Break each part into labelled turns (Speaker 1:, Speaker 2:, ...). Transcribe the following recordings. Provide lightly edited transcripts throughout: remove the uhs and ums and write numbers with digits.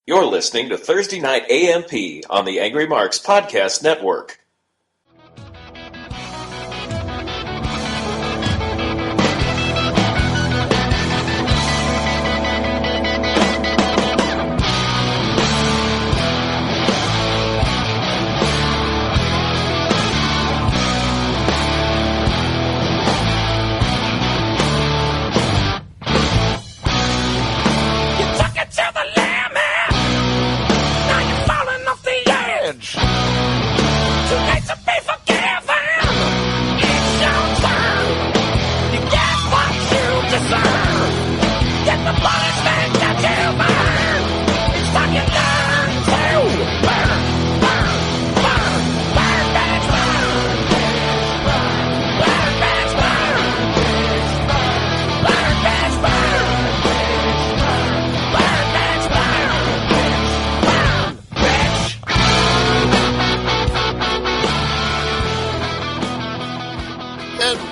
Speaker 1: You're listening to Thursday Night AMP on the Angry Marks Podcast Network.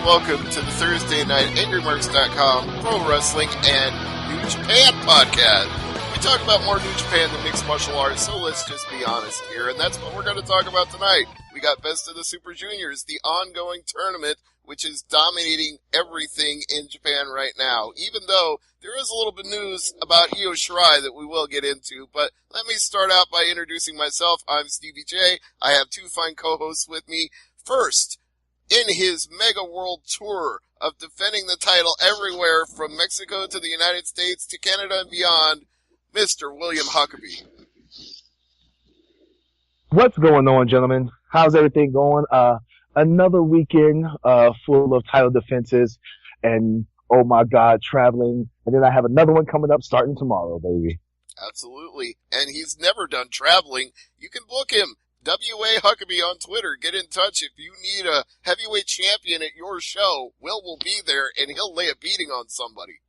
Speaker 2: Welcome to the Thursday Night AngryMarks.com Pro Wrestling and New Japan podcast. We talk about more New Japan than mixed martial arts, so let's just be honest here, and that's what we're going to talk about tonight. We got Best of the Super Juniors, the ongoing tournament, which is dominating everything in Japan right now, even though there is a little bit of news about Io Shirai that we will get into. But let me start out by introducing myself. I'm Stevie J. I have two fine co-hosts with me. First, in his mega world tour of defending the title everywhere from Mexico to the United States to Canada and beyond, Mr. William Huckabee.
Speaker 3: What's going on, gentlemen? How's everything going? Another weekend full of title defenses and, oh my God, traveling. And then I have another one coming up starting tomorrow, baby.
Speaker 2: Absolutely. And he's never done traveling. You can book him. W.A. Huckabee on Twitter. Get in touch if you need a heavyweight champion at your show. Will be there, and he'll lay a beating on somebody.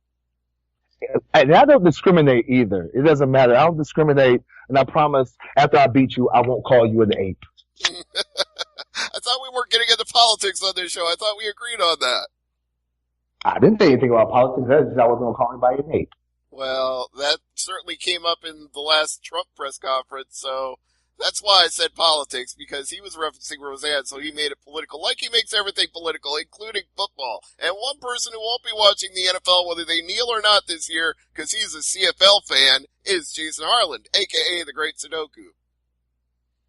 Speaker 3: And I don't discriminate either. It doesn't matter. I don't discriminate, and I promise after I beat you, I won't call you an ape.
Speaker 2: I thought we weren't getting into politics on this show. I thought we agreed on that.
Speaker 3: I didn't say anything about politics. I wasn't going to call anybody an ape.
Speaker 2: Well, that certainly came up in the last Trump press conference, so that's why I said politics, because he was referencing Roseanne, so he made it political, like he makes everything political, including football. And one person who won't be watching the NFL, whether they kneel or not this year, because he's a CFL fan, is Jason Harland, a.k.a. the Great Sudoku.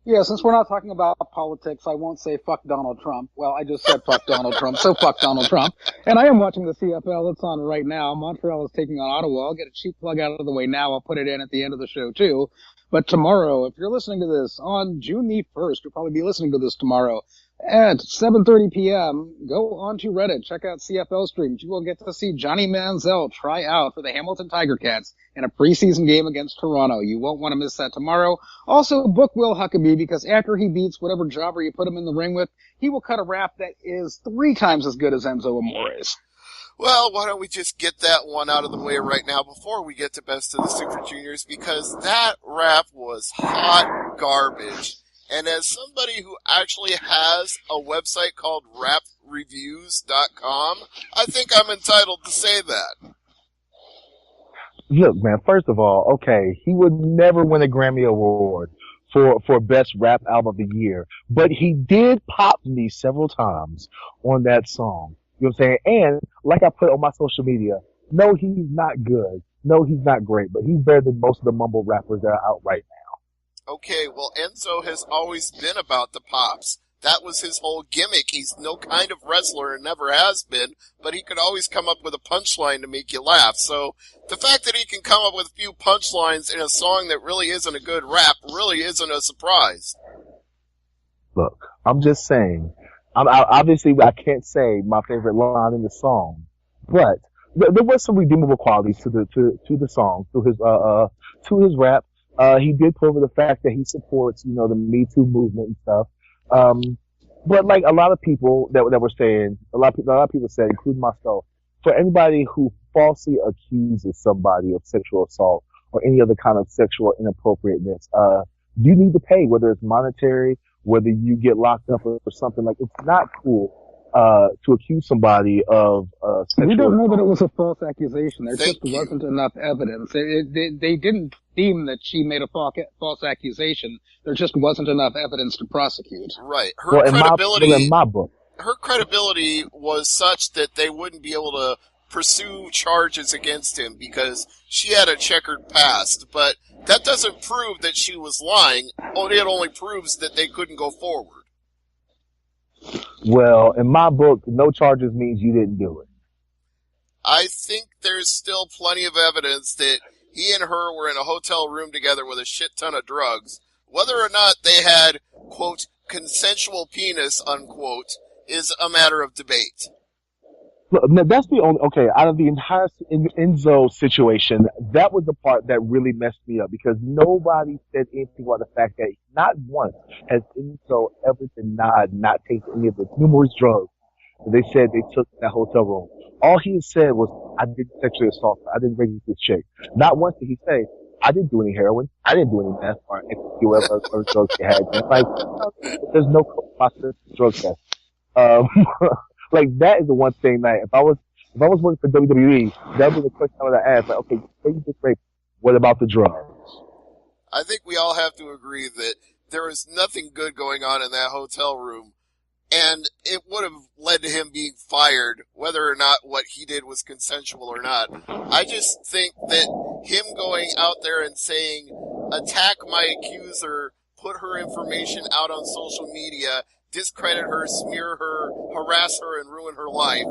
Speaker 4: Yeah, since we're not talking about politics, I won't say fuck Donald Trump. Well, I just said fuck Donald Trump, so fuck Donald Trump. And I am watching the CFL. It's on right now. Montreal is taking on Ottawa. I'll get a cheap plug out of the way now. I'll put it in at the end of the show, too. But tomorrow, if you're listening to this on June the 1st, you'll probably be listening to this tomorrow at 7:30 p.m., go onto Reddit, check out CFL streams. You will get to see Johnny Manziel try out for the Hamilton Tiger Cats in a preseason game against Toronto. You won't want to miss that tomorrow. Also, book Will Huckabee, because after he beats whatever jobber you put him in the ring with, he will cut a rap that is 3 times as good as Enzo Amore's.
Speaker 2: Well, why don't we just get that one out of the way right now before we get to Best of the Super Juniors, because that rap was hot garbage. And as somebody who actually has a website called rapreviews.com, I think I'm entitled to say that.
Speaker 3: Look, man, first of all, okay, he would never win a Grammy Award for Best Rap Album of the Year, but he did pop me several times on that song. You know what I'm saying? And like I put on my social media, no, he's not good. No, he's not great, but he's better than most of the mumble rappers that are out right now.
Speaker 2: Okay, well, Enzo has always been about the pops. That was his whole gimmick. He's no kind of wrestler and never has been, but he could always come up with a punchline to make you laugh. So the fact that he can come up with a few punchlines in a song that really isn't a good rap really isn't a surprise.
Speaker 3: Look, I'm just saying. Obviously, I can't say my favorite line in the song, but there was some redeemable qualities to the song, to his rap. He did put over the fact that he supports, the Me Too movement and stuff. But like a lot of people that were saying, a lot of people said, including myself, for anybody who falsely accuses somebody of sexual assault or any other kind of sexual inappropriateness, you need to pay, whether it's monetary, whether you get locked up or something. Like, it's not cool to accuse somebody of sexual
Speaker 4: We don't know that it was a false accusation. There just wasn't enough evidence. They didn't theme that she made a false accusation. There just wasn't enough evidence to prosecute.
Speaker 2: Right.
Speaker 3: In my book.
Speaker 2: Her credibility was such that they wouldn't be able to pursue charges against him because she had a checkered past. But that doesn't prove that she was lying. It only proves that they couldn't go forward.
Speaker 3: Well, in my book, no charges means you didn't do it.
Speaker 2: I think there's still plenty of evidence that he and her were in a hotel room together with a shit ton of drugs. Whether or not they had, quote, consensual penis, unquote, is a matter of debate.
Speaker 3: Look, that's the only, okay, out of the entire Enzo situation, that was the part that really messed me up because nobody said anything about the fact that not once has Enzo ever denied not taking any of the numerous drugs that they said they took in that hotel room. All he said was, I didn't sexually assault her. I didn't rape this chick. Not once did he say, I didn't do any heroin. I didn't do any meth or whatever drugs they had. It's like, there's no process drug test. Like that is the one thing that if I was working for WWE, that would be the question I would have asked. Like, okay, say you just raped, what about the drugs?
Speaker 2: I think we all have to agree that there was nothing good going on in that hotel room, and it would have led to him being fired, whether or not what he did was consensual or not. I just think that him going out there and saying, attack my accuser, put her information out on social media, discredit her, smear her, harass her, and ruin her life,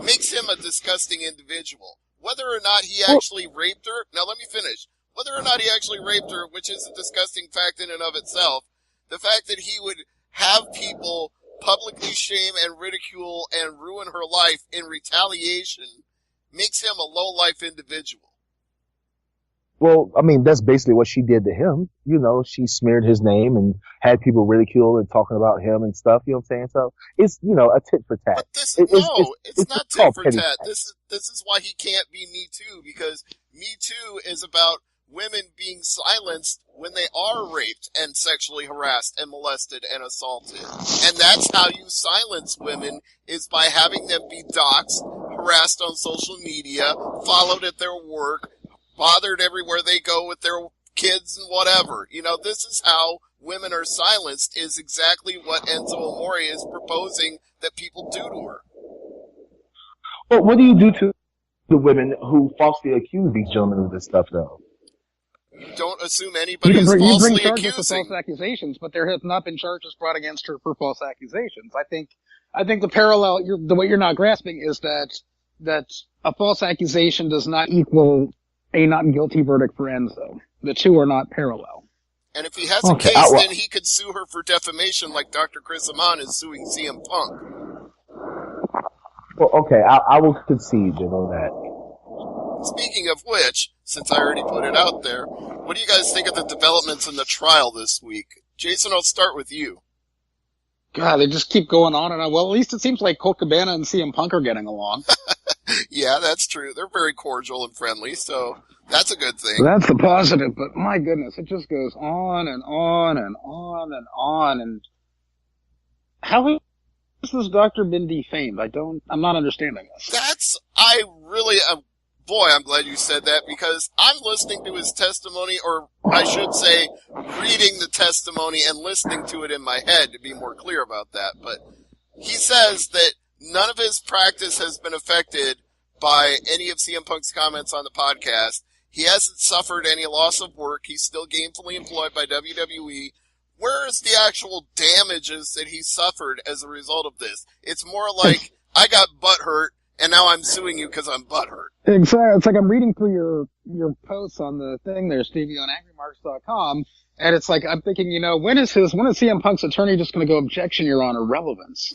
Speaker 2: makes him a disgusting individual. Whether or not he actually raped her, now let me finish. Whether or not he actually raped her, which is a disgusting fact in and of itself, the fact that he would have people publicly shame and ridicule and ruin her life in retaliation makes him a low-life individual.
Speaker 3: Well, I mean, that's basically what she did to him. You know, she smeared his name and had people ridicule and talking about him and stuff. You know what I'm saying? So it's, you know, a tit for tat.
Speaker 2: But this, it's not tit for tat. This is why he can't be Me Too, because Me Too is about women being silenced when they are raped and sexually harassed and molested and assaulted. And that's how you silence women, is by having them be doxxed, harassed on social media, followed at their work, bothered everywhere they go with their kids and whatever. You know, this is how women are silenced, is exactly what Enzo Amore is proposing that people do to her.
Speaker 3: Well, what do you do to the women who falsely accuse these gentlemen of this stuff, though?
Speaker 2: You don't assume anybody is falsely
Speaker 4: accusing. You bring charges
Speaker 2: accusing.
Speaker 4: for false accusations, but there have not been charges brought against her for false accusations. I think the parallel, the way you're not grasping is that a false accusation does not equal a not guilty verdict for Enzo. The two are not parallel.
Speaker 2: And if he has a case, then he could sue her for defamation like Dr. Chris Amon is suing CM Punk.
Speaker 3: Well, okay, I will concede on that.
Speaker 2: Speaking of which, since I already put it out there, what do you guys think of the developments in the trial this week? Jason, I'll start with you.
Speaker 4: God, they just keep going on and on. Well, at least it seems like Colt Cabana and CM Punk are getting along.
Speaker 2: Yeah, that's true. They're very cordial and friendly, so that's a good thing.
Speaker 4: That's the positive, but my goodness, it just goes on and on and on and on. And how has this doctor been defamed? I'm not understanding this.
Speaker 2: Boy, I'm glad you said that, because I'm listening to his testimony, or I should say, reading the testimony and listening to it in my head to be more clear about that. But he says that none of his practice has been affected by any of CM Punk's comments on the podcast. He hasn't suffered any loss of work. He's still gainfully employed by WWE. Where is the actual damages that he suffered as a result of this? It's more like, I got butthurt, and now I'm suing you because I'm butthurt.
Speaker 4: Exactly. It's like I'm reading through your posts on the thing there, Stevie, on AngryMarks.com, and it's like I'm thinking, you know, when is CM Punk's attorney just going to go, objection, Your Honor, relevance?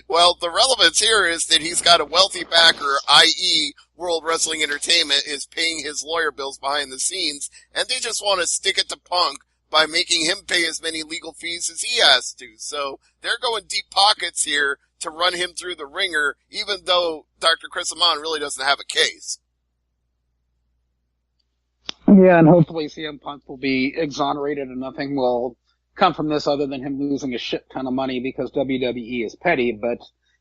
Speaker 2: Well, the relevance here is that he's got a wealthy backer, i.e. World Wrestling Entertainment is paying his lawyer bills behind the scenes, and they just want to stick it to Punk by making him pay as many legal fees as he has to. So they're going deep pockets here to run him through the ringer, even though Dr. Chris Amon really doesn't have a case.
Speaker 4: Yeah, and hopefully CM Punk will be exonerated and nothing will come from this other than him losing a shit ton of money because WWE is petty, but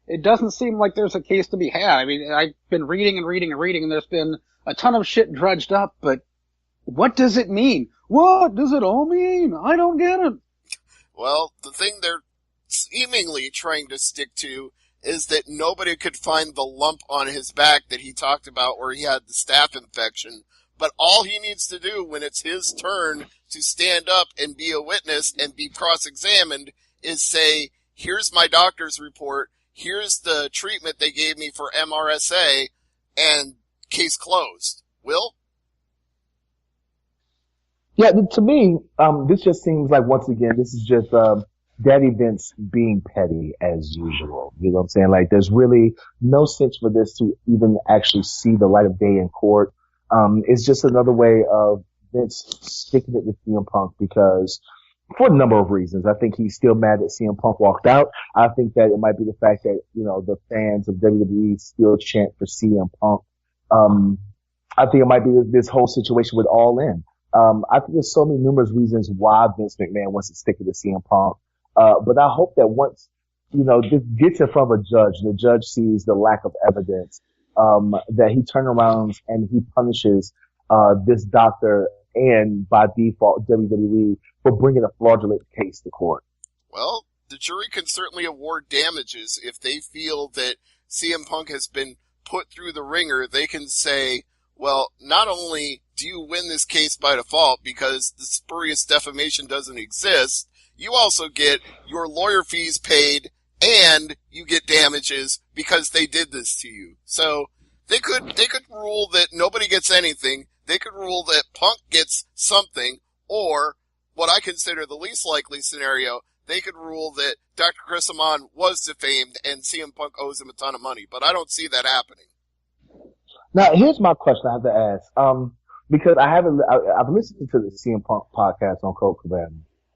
Speaker 4: it doesn't seem like there's a case to be had. I mean, I've been reading and there's been a ton of shit drudged up, but What does it mean? What does it all mean? I don't get it.
Speaker 2: Well, the thing they're seemingly trying to stick to is that nobody could find the lump on his back that he talked about where he had the staph infection. But all he needs to do when it's his turn to stand up and be a witness and be cross-examined is say, here's my doctor's report, here's the treatment they gave me for MRSA, and case closed. Will?
Speaker 3: Yeah, to me, this just seems like, once again, this is just Daddy Vince being petty as usual. You know what I'm saying? Like, there's really no sense for this to even actually see the light of day in court. It's just another way of Vince sticking it to CM Punk because, for a number of reasons, I think he's still mad that CM Punk walked out. I think that it might be the fact that, you know, the fans of WWE still chant for CM Punk. I think it might be this whole situation with All In. I think there's so many numerous reasons why Vince McMahon wants to stick it to CM Punk. But I hope that once, you know, this gets in front of a judge and the judge sees the lack of evidence, that he turns around and he punishes, this doctor and by default WWE for bringing a fraudulent case to court.
Speaker 2: Well, the jury can certainly award damages if they feel that CM Punk has been put through the ringer. They can say, well, not only do you win this case by default because the spurious defamation doesn't exist, you also get your lawyer fees paid and you get damages because they did this to you. So they could rule that nobody gets anything. They could rule that Punk gets something, or what I consider the least likely scenario, they could rule that Dr. Chris Amon was defamed and CM Punk owes him a ton of money. But I don't see that happening.
Speaker 3: Now, here's my question I have to ask. Because I've listened to the CM Punk podcast on Colt Cabana.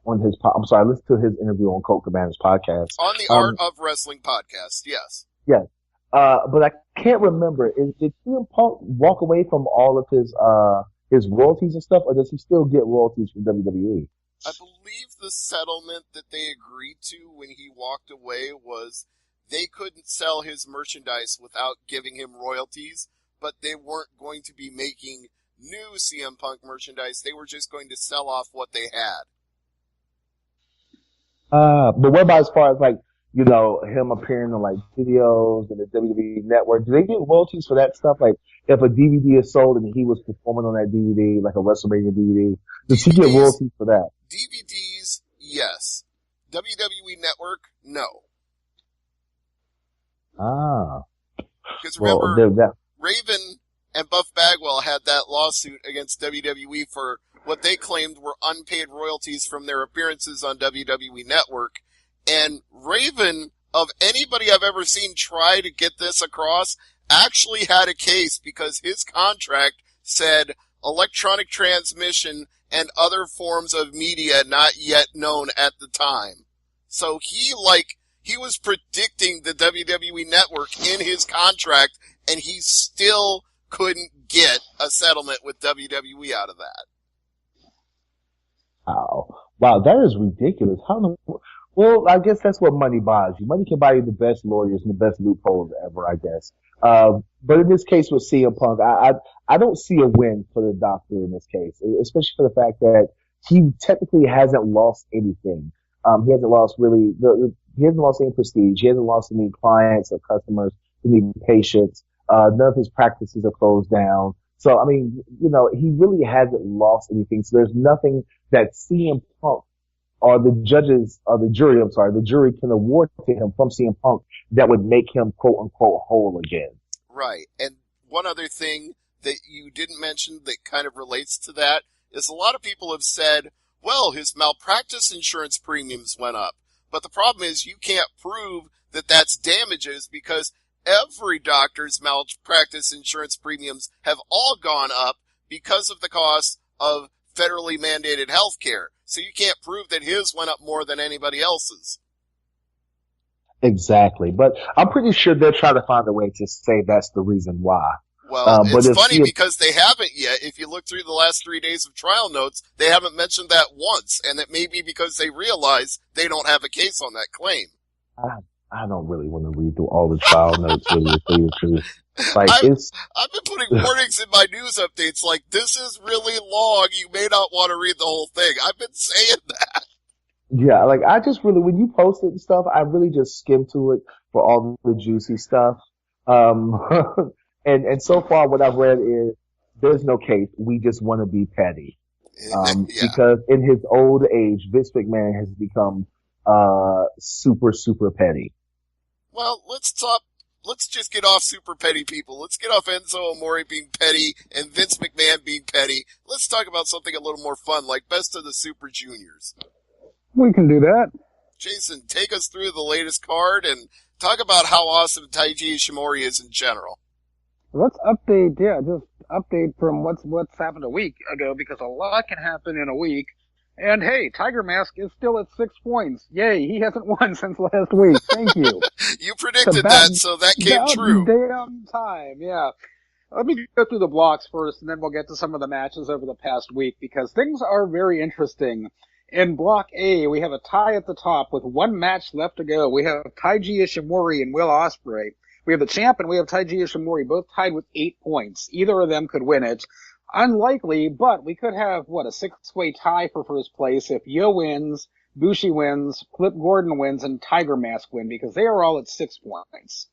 Speaker 3: I listened to his interview on Colt Cabana's podcast.
Speaker 2: On the Art of Wrestling podcast, yes.
Speaker 3: Yes. But I can't remember. Did CM Punk walk away from all of his royalties and stuff, or does he still get royalties from WWE?
Speaker 2: I believe the settlement that they agreed to when he walked away was they couldn't sell his merchandise without giving him royalties, but they weren't going to be making new CM Punk merchandise. They were just going to sell off what they had.
Speaker 3: But what about as far as, like, you know, him appearing on, like, videos and the WWE Network? Do they get royalties for that stuff? Like, if a DVD is sold and he was performing on that DVD, like a WrestleMania DVD, does he get royalties for that?
Speaker 2: DVDs, yes. WWE Network, no. Because remember, Raven and Buff Bagwell had that lawsuit against WWE for what they claimed were unpaid royalties from their appearances on WWE Network. And Raven, of anybody I've ever seen try to get this across, actually had a case because his contract said electronic transmission and other forms of media not yet known at the time. So he was predicting the WWE Network in his contract, and he still couldn't get a settlement with WWE out of that.
Speaker 3: Wow, that is ridiculous. Well, I guess that's what money buys you. Money can buy you the best lawyers and the best loopholes ever, I guess. But in this case with CM Punk, I don't see a win for the doctor in this case, especially for the fact that he technically hasn't lost anything. He hasn't lost any prestige. He hasn't lost any clients or customers, any patients. None of his practices are closed down. So, I mean, you know, he really hasn't lost anything. So there's nothing that CM Punk or the jury can award to him from CM Punk that would make him quote unquote whole again.
Speaker 2: Right. And one other thing that you didn't mention that kind of relates to that is a lot of people have said, well, his malpractice insurance premiums went up. But the problem is you can't prove that that's damages because every doctor's malpractice insurance premiums have all gone up because of the cost of federally mandated health care. So you can't prove that his went up more than anybody else's.
Speaker 3: Exactly. But I'm pretty sure they'll try to find a way to say that's the reason why.
Speaker 2: Well, it's funny because they haven't yet. If you look through the last 3 days of trial notes, they haven't mentioned that once. And it may be because they realize they don't have a case on that claim.
Speaker 3: I don't really want to read through all the trial notes with you, to tell you the truth. Like,
Speaker 2: I've been putting warnings in my news updates like, this is really long. You may not want to read the whole thing. I've been saying that.
Speaker 3: yeah, like, I just really, when you post it and stuff, I really just skim to it for all the juicy stuff. Um, and so far what I've read is there's no case. We just want to be petty.
Speaker 2: Yeah.
Speaker 3: Because in his old age, Vince McMahon has become, super, super petty.
Speaker 2: Well, let's just get off super petty people. Let's get off Enzo Amore being petty and Vince McMahon being petty. Let's talk about something a little more fun, like Best of the Super Juniors.
Speaker 4: We can do that.
Speaker 2: Jason, take us through the latest card and talk about how awesome Taiji Ishimori is in general.
Speaker 4: Let's update, just update from what's happened a week ago, because a lot can happen in a week. And hey, Tiger Mask is still at 6 points. Yay, he hasn't won since last week. Thank you.
Speaker 2: You predicted that, so that came true.
Speaker 4: Damn time, yeah. Let me go through the blocks first, and then we'll get to some of the matches over the past week, because things are very interesting. In Block A, we have a tie at the top with one match left to go. We have Taiji Ishimori and Will Ospreay. We have the champ and we have Taiji Ishimori, both tied with 8 points. Either of them could win it. Unlikely, but we could have, a 6-way tie for first place if Yo wins, Bushi wins, Flip Gordon wins, and Tiger Mask win, because they are all at 6 points.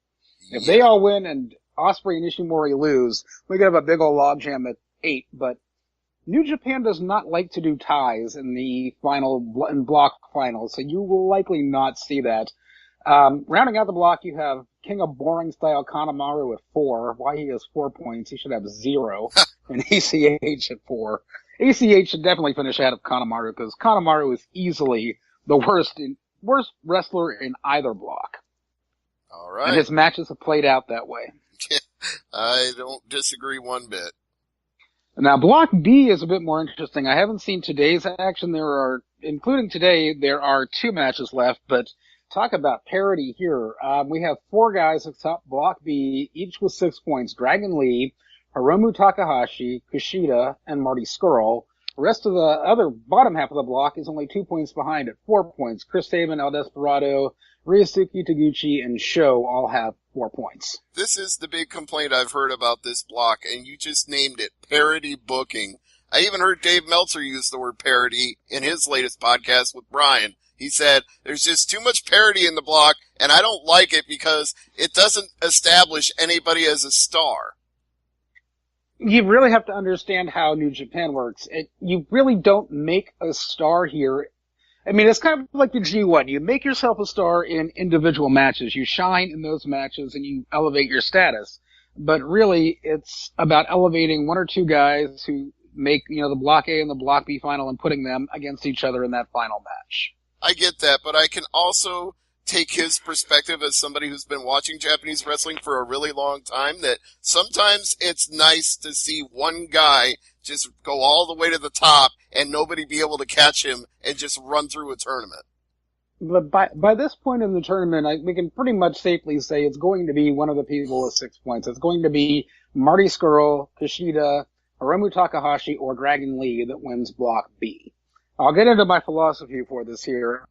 Speaker 4: If they all win and Ospreay and Ishimori lose, we could have a big old logjam at 8, but New Japan does not like to do ties in the block finals, so you will likely not see that. Rounding out the block, you have King of Boring Style Kanemaru at 4. Why he has 4 points? He should have 0. And ACH at 4. ACH should definitely finish ahead of Kanemaru, because Kanemaru is easily the worst wrestler in either block.
Speaker 2: All right.
Speaker 4: And his matches have played out that way.
Speaker 2: I don't disagree one bit.
Speaker 4: Now, Block B is a bit more interesting. I haven't seen today's action. Including today, there are 2 matches left, but talk about parity here. We have 4 guys atop Block B, each with 6 points. Dragon Lee, Hiromu Takahashi, Kushida, and Marty Scurll. The rest of the other bottom half of the block is only 2 points behind at 4 points. Chris Sabin, El Desperado, Ryosuke Taguchi, and Sho all have 4 points.
Speaker 2: This is the big complaint I've heard about this block, and you just named it, parody booking. I even heard Dave Meltzer use the word parody in his latest podcast with Brian. He said, there's just too much parody in the block, and I don't like it because it doesn't establish anybody as a star.
Speaker 4: You really have to understand how New Japan works. You really don't make a star here. I mean, it's kind of like the G1. You make yourself a star in individual matches. You shine in those matches and you elevate your status. But really, it's about elevating 1 or 2 guys who make, the Block A and the Block B final and putting them against each other in that final match.
Speaker 2: I get that, but I can also take his perspective as somebody who's been watching Japanese wrestling for a really long time, that sometimes it's nice to see one guy just go all the way to the top and nobody be able to catch him and just run through a tournament.
Speaker 4: But by this point in the tournament, we can pretty much safely say it's going to be one of the people with 6 points. It's going to be Marty Scurll, Kushida, Hiromu Takahashi, or Dragon Lee that wins Block B. I'll get into my philosophy for this here.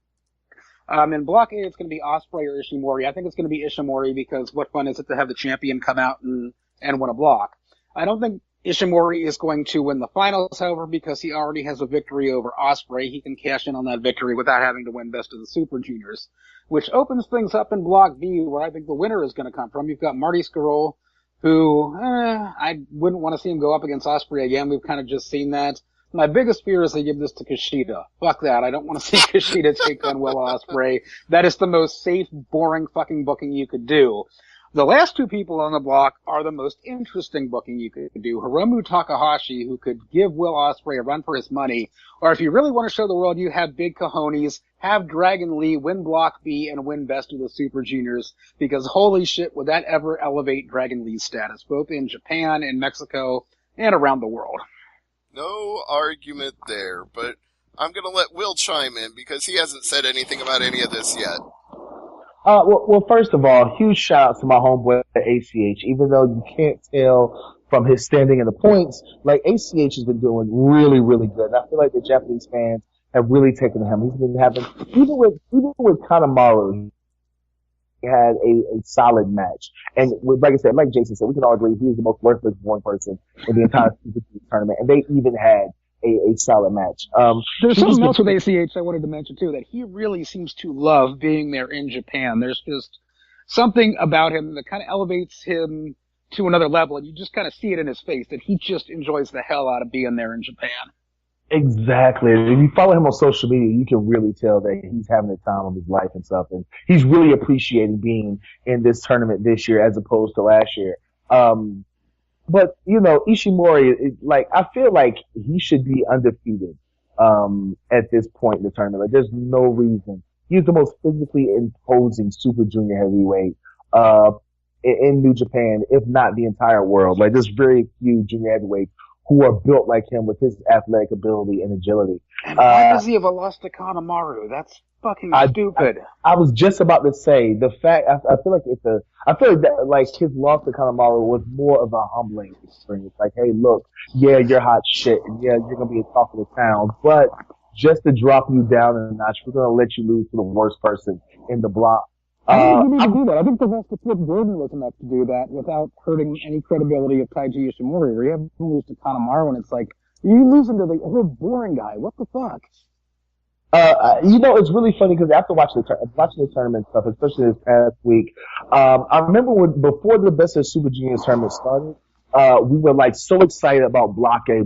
Speaker 4: In Block A, it's going to be Ospreay or Ishimori. I think it's going to be Ishimori because what fun is it to have the champion come out and win a block. I don't think Ishimori is going to win the finals, however, because he already has a victory over Ospreay. He can cash in on that victory without having to win Best of the Super Juniors, which opens things up in Block B, where I think the winner is going to come from. You've got Marty Scurll, who I wouldn't want to see him go up against Ospreay again. We've kind of just seen that. My biggest fear is they give this to Kushida. Fuck that. I don't want to see Kushida take on Will Ospreay. That is the most safe, boring fucking booking you could do. The last 2 people on the block are the most interesting booking you could do. Hiromu Takahashi, who could give Will Ospreay a run for his money. Or if you really want to show the world you have big cojones, have Dragon Lee win Block B and win Best of the Super Juniors. Because holy shit, would that ever elevate Dragon Lee's status, both in Japan, in Mexico, and around the world.
Speaker 2: No argument there, but I'm going to let Will chime in because he hasn't said anything about any of this yet.
Speaker 3: Well, first of all, huge shout out to my homeboy ACH. Even though you can't tell from his standing in the points, like ACH has been doing really, really good. And I feel like the Japanese fans have really taken to him. He's been having, even with Kanemaru, had a solid match. And like I said, like Jason said, we can all agree he is the most worthless born person in the entire Super Junior tournament. And they even had a solid match.
Speaker 4: There's something else with ACH I wanted to mention too, that he really seems to love being there in Japan. There's just something about him that kind of elevates him to another level, and you just kind of see it in his face that he just enjoys the hell out of being there in Japan.
Speaker 3: Exactly. If you follow him on social media, you can really tell that he's having the time of his life and stuff, and he's really appreciating being in this tournament this year as opposed to last year. But Ishimori, I feel like he should be undefeated at this point in the tournament. Like, there's no reason. He's the most physically imposing Super Junior heavyweight in New Japan, if not the entire world. Like, there's very few junior heavyweights who are built like him with his athletic ability and agility.
Speaker 4: And why does he have a loss to Kanemaru? That's fucking stupid.
Speaker 3: I was just about to say the fact. I feel like his loss to Kanemaru was more of a humbling experience. Like, hey, look, yeah, you're hot shit, and yeah, you're gonna be a talk of the town, but just to drop you down a notch, we're gonna let you lose to the worst person in the block.
Speaker 4: I think you need to do that. I think the rest of Flip Gordon was enough to do that without hurting any credibility of Taiji Ishimori. Where you have him lose to Kanemaru, and it's like, you losing to the old boring guy. What the fuck?
Speaker 3: It's really funny because after watching the tournament stuff, especially this past week, I remember before the Best of Super Juniors tournament started, we were like so excited about Block A,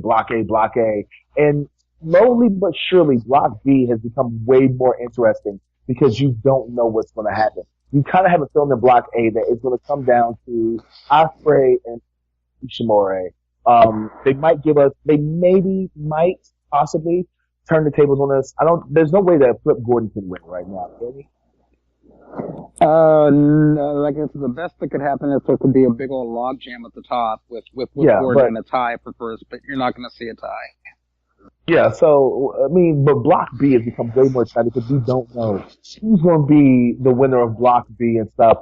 Speaker 3: and slowly but surely Block B has become way more interesting because you don't know what's going to happen. You kind of have a feeling in Block A that it's going to come down to Ospreay and Ishimori. They might possibly turn the tables on us. There's no way that Flip Gordon can win right now, can he?
Speaker 4: No, like, it's the best that could happen is there could be a big old log jam at the top with Gordon and a tie for first, but you're not going to see a tie.
Speaker 3: Yeah, so, but Block B has become way more exciting because we don't know who's going to be the winner of Block B and stuff.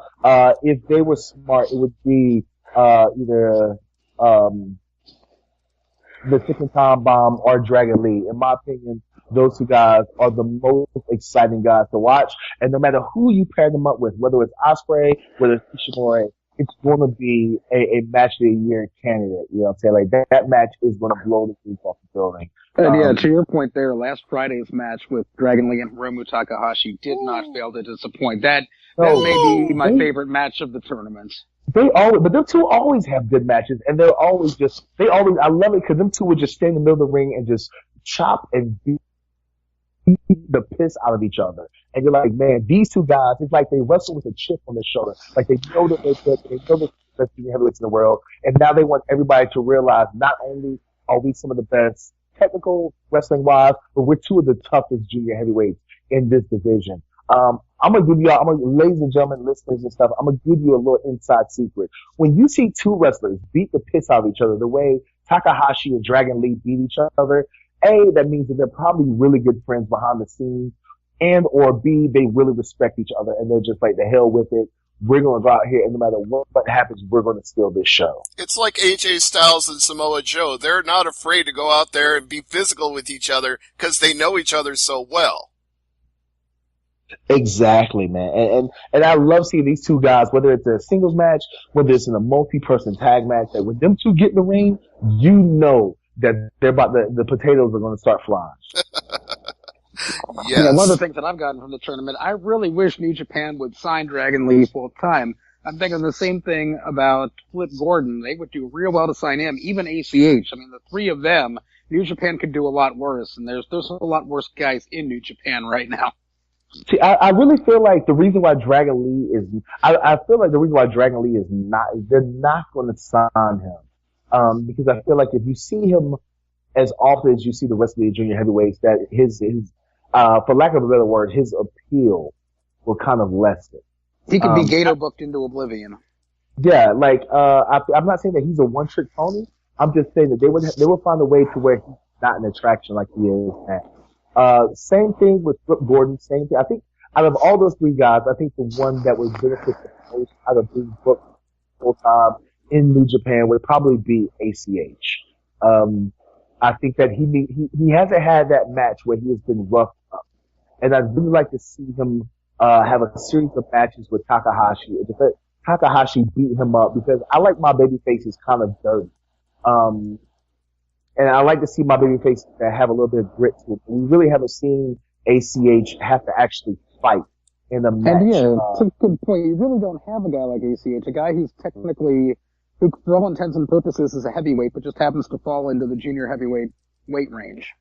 Speaker 3: If they were smart, it would be, either, the Chicken Tom Bomb or Dragon Lee. In my opinion, those two guys are the most exciting guys to watch. And no matter who you pair them up with, whether it's Ospreay, whether it's Ishimori, it's going to be a match of the year candidate. You know what I'm saying? Like, that match is going to blow the roof off the building.
Speaker 4: And to your point there, last Friday's match with Dragon Lee and Hiromu Takahashi did not fail to disappoint. That may be my favorite match of the tournament.
Speaker 3: But them two always have good matches, and I love it because them two would just stay in the middle of the ring and just chop and beat the piss out of each other. And you're like, man, these two guys, it's like they wrestle with a chip on their shoulder. Like, they know that they're good, they know they're the best junior heavyweights in the world, and now they want everybody to realize not only are we some of the best technical wrestling-wise, but we're two of the toughest junior heavyweights in this division. Ladies and gentlemen, listeners and stuff, I'm going to give you a little inside secret. When you see two wrestlers beat the piss out of each other, the way Takahashi and Dragon Lee beat each other, A, that means that they're probably really good friends behind the scenes, and or B, they really respect each other, and they're just like, the hell with it. We're going to go out here, and no matter what happens, we're going to steal this show.
Speaker 2: It's like AJ Styles and Samoa Joe. They're not afraid to go out there and be physical with each other because they know each other so well.
Speaker 3: Exactly, man. And I love seeing these two guys, whether it's a singles match, whether it's in a multi-person tag match, that when them two get in the ring, you know that they're the potatoes are going to start flying.
Speaker 2: Yes.
Speaker 4: Yeah, one of the things that I've gotten from the tournament, I really wish New Japan would sign Dragon Lee full time. I'm thinking the same thing about Flip Gordon. They would do real well to sign him, even ACH. I mean, the three of them, New Japan could do a lot worse, and there's a lot worse guys in New Japan right now.
Speaker 3: See, I really feel like the reason why Dragon Lee is, I feel like the reason why Dragon Lee is not, they're not going to sign him. Because I feel like if you see him as often as you see the rest of the junior heavyweights, that his for lack of a better word, his appeal will kind of lessen.
Speaker 4: He could be Gator booked into oblivion.
Speaker 3: Yeah, like, I'm not saying that he's a one-trick pony. I'm just saying that they will find a way to where he's not an attraction like he is now. Same thing with Flip Gordon, same thing. I think out of all those three guys, I think the one that would benefit the most out of being booked full time in New Japan would probably be ACH. I think that he hasn't had that match where he has been roughed up. And I'd really like to see him, have a series of matches with Takahashi. Takahashi beat him up because I like my baby faces kind of dirty. Um, and I like to see my baby faces that have a little bit of grit to it. We really haven't seen ACH have to actually fight in a match.
Speaker 4: And yeah, it's a good point. You really don't have a guy like ACH, a guy who for all intents and purposes is a heavyweight, but just happens to fall into the junior heavyweight weight range.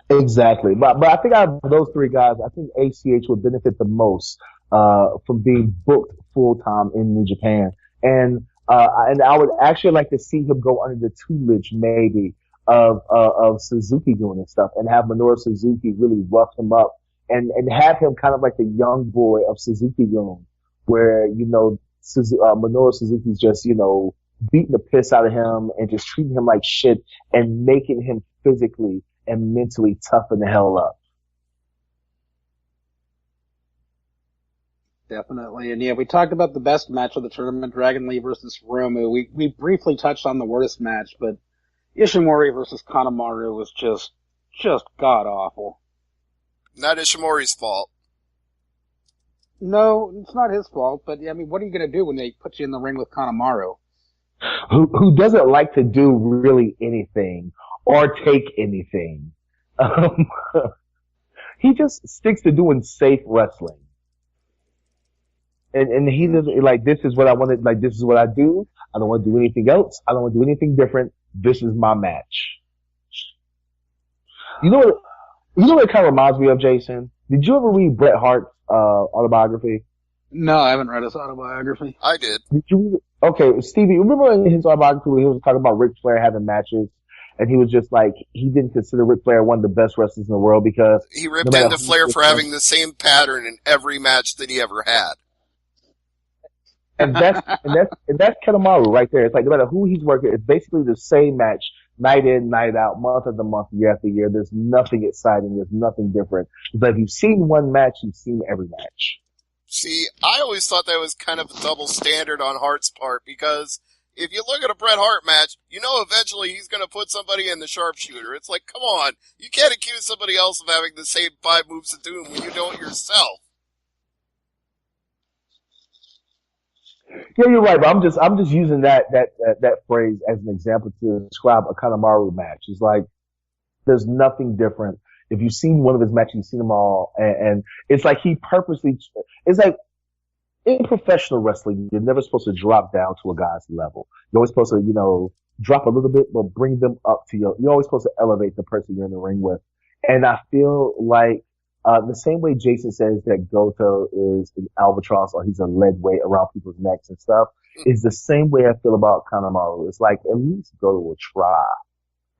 Speaker 3: Exactly. But I think out of those three guys, I think ACH would benefit the most, from being booked full time in New Japan. And I would actually like to see him go under the tutelage maybe of Suzuki doing this stuff and have Minoru Suzuki really rough him up and have him kind of like the young boy of Suzuki Gun, where, Minoru Suzuki's just, beating the piss out of him and just treating him like shit and making him physically and mentally toughen the hell up.
Speaker 4: Definitely. And yeah, we talked about the best match of the tournament, Dragon Lee versus Hiromu. We briefly touched on the worst match, but Ishimori versus Kanemaru was just god awful.
Speaker 2: Not Ishimori's fault.
Speaker 4: No, it's not his fault, but I mean, what are you gonna do when they put you in the ring with Kanemaru?
Speaker 3: Who doesn't like to do really anything or take anything. He just sticks to doing safe wrestling. And he doesn't, like, this is what I wanted, like, this is what I do. I don't want to do anything else. I don't want to do anything different. This is my match. You know what it kind of reminds me of, Jason? Did you ever read Bret Hart's, autobiography?
Speaker 4: No, I haven't read his autobiography.
Speaker 2: I did.
Speaker 3: Did you read it? Okay, Stevie, remember in his autobiography where he was talking about Ric Flair having matches? And he was just like, he didn't consider Ric Flair one of the best wrestlers in the world because
Speaker 2: he ripped into Flair for having the same pattern in every match that he ever had.
Speaker 3: And that's Kanemaru right there. It's like no matter who he's working, it's basically the same match, night in, night out, month after month, year after year. There's nothing exciting. There's nothing different. But if you've seen one match, you've seen every match.
Speaker 2: See, I always thought that was kind of a double standard on Hart's part because if you look at a Bret Hart match, you know eventually he's going to put somebody in the sharpshooter. It's like, come on, you can't accuse somebody else of having the same 5 moves of doom when you don't yourself.
Speaker 3: Yeah, you're right, but I'm just using that phrase as an example to describe a Kanemaru match. It's like there's nothing different. If you've seen one of his matches, you've seen them all, and it's like he purposely. It's like in professional wrestling, you're never supposed to drop down to a guy's level. You're always supposed to, drop a little bit, but bring them up to you. You're always supposed to elevate the person you're in the ring with. And I feel like the same way Jason says that Goto is an albatross or he's a lead weight around people's necks and stuff, is the same way I feel about Kanemaru. It's like at least Goto will try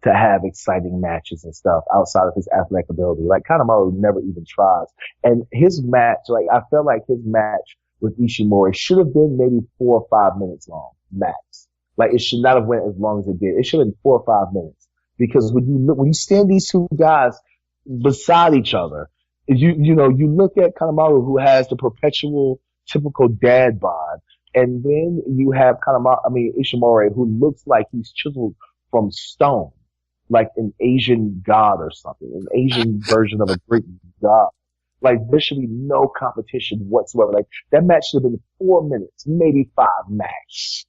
Speaker 3: to have exciting matches and stuff outside of his athletic ability. Like Kanemaru never even tries. And his match, like I felt like his match with Ishimori should have been maybe 4 or 5 minutes long, max. Like it should not have went as long as it did. It should have been 4 or 5 minutes. Because when you stand these two guys beside each other, you look at Kanemaru who has the perpetual typical dad bod, and then you have Ishimori who looks like he's chiseled from stone, like an Asian god or something, an Asian version of a Greek god. Like there should be no competition whatsoever. Like that match should have been 4 minutes, maybe 5 max.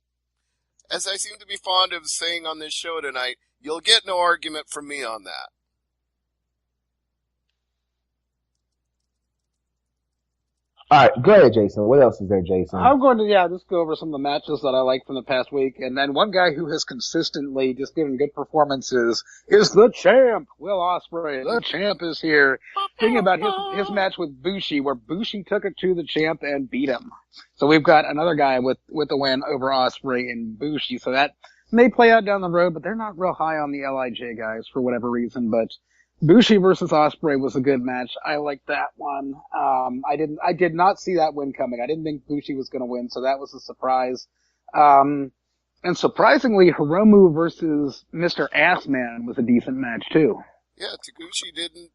Speaker 2: As I seem to be fond of saying on this show tonight, you'll get no argument from me on that.
Speaker 3: All right, go ahead, Jason. What else is there, Jason?
Speaker 4: I'm going to, just go over some of the matches that I like from the past week. And then one guy who has consistently just given good performances is the champ, Will Ospreay. The champ is here. Thinking about his match with Bushi, where Bushi took it to the champ and beat him. So we've got another guy with the win over Ospreay and Bushi. So that may play out down the road, but they're not real high on the LIJ guys for whatever reason. But Bushi versus Ospreay was a good match. I liked that one. I did not see that win coming. I didn't think Bushi was going to win, so that was a surprise. And surprisingly, Hiromu versus Mr. Assman was a decent match too.
Speaker 2: Yeah, Taguchi didn't,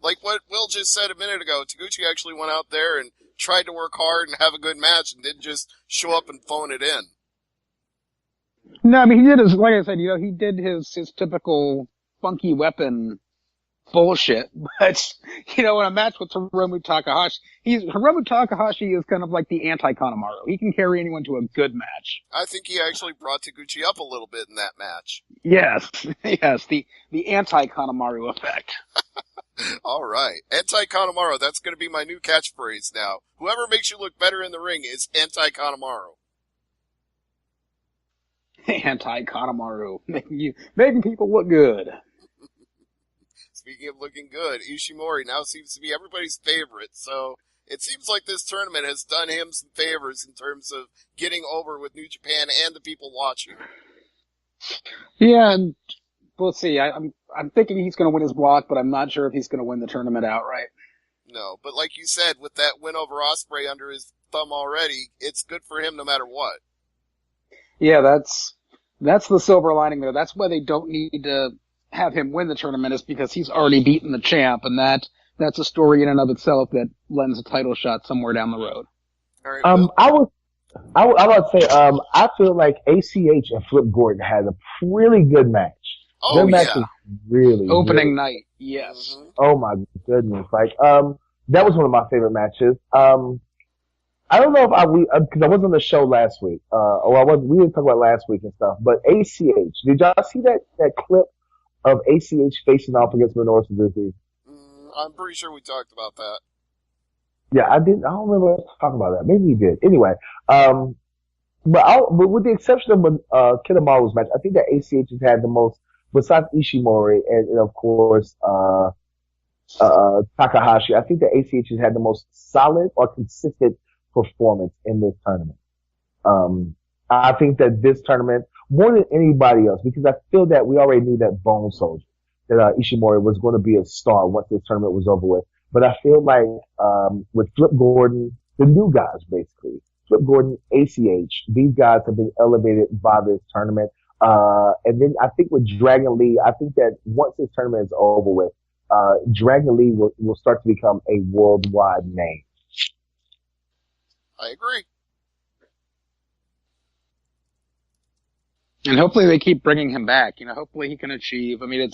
Speaker 2: like what Will just said a minute ago, Taguchi actually went out there and tried to work hard and have a good match and didn't just show up and phone it in.
Speaker 4: No, I mean, he did like I said, he did his typical funky weapon bullshit. But, in a match with Hiromu Takahashi, Hiromu Takahashi is kind of like the anti-Kanemaru. He can carry anyone to a good match.
Speaker 2: I think he actually brought Taguchi up a little bit in that match.
Speaker 4: Yes, yes, the anti-Kanemaru effect.
Speaker 2: All right. Anti-Kanemaru, that's going to be my new catchphrase now. Whoever makes you look better in the ring is anti-Kanemaru.
Speaker 4: Anti-Kanemaru, making people look good.
Speaker 2: Speaking of looking good, Ishimori now seems to be everybody's favorite, so it seems like this tournament has done him some favors in terms of getting over with New Japan and the people watching.
Speaker 4: Yeah, and we'll see. I'm thinking he's going to win his block, but I'm not sure if he's going to win the tournament outright.
Speaker 2: No, but like you said, with that win over Ospreay under his thumb already, it's good for him no matter what.
Speaker 4: Yeah, that's the silver lining there. That's why they don't need to have him win the tournament, is because he's already beaten the champ, and that's a story in and of itself that lends a title shot somewhere down the road.
Speaker 2: All right,
Speaker 3: I would say, I feel like ACH and Flip Gordon had a really good match.
Speaker 2: Oh,
Speaker 3: Their match was really
Speaker 4: opening
Speaker 3: really,
Speaker 4: night. Yes.
Speaker 2: Mm-hmm.
Speaker 3: Oh my goodness! Like, that was one of my favorite matches. I don't know if because I was on the show last week. We didn't talk about last week and stuff. But ACH, did y'all see that clip of ACH facing off against Minoru Suzuki?
Speaker 2: I'm pretty sure we talked about that.
Speaker 3: Yeah, I didn't. I don't remember us talking about that. Maybe we did. Anyway, but with the exception of Kinemaru's match, I think that ACH has had the most, besides Ishimori and of course Takahashi. I think that ACH has had the most solid or consistent performance in this tournament. I think that this tournament, more than anybody else, because I feel that we already knew that Bone Soldier, that Ishimori was going to be a star once this tournament was over with. But I feel like with Flip Gordon, the new guys basically, Flip Gordon, ACH, these guys have been elevated by this tournament. And then I think with Dragon Lee, I think that once this tournament is over with, Dragon Lee will start to become a worldwide name.
Speaker 2: I agree.
Speaker 4: And hopefully they keep bringing him back. Hopefully he can achieve. I mean,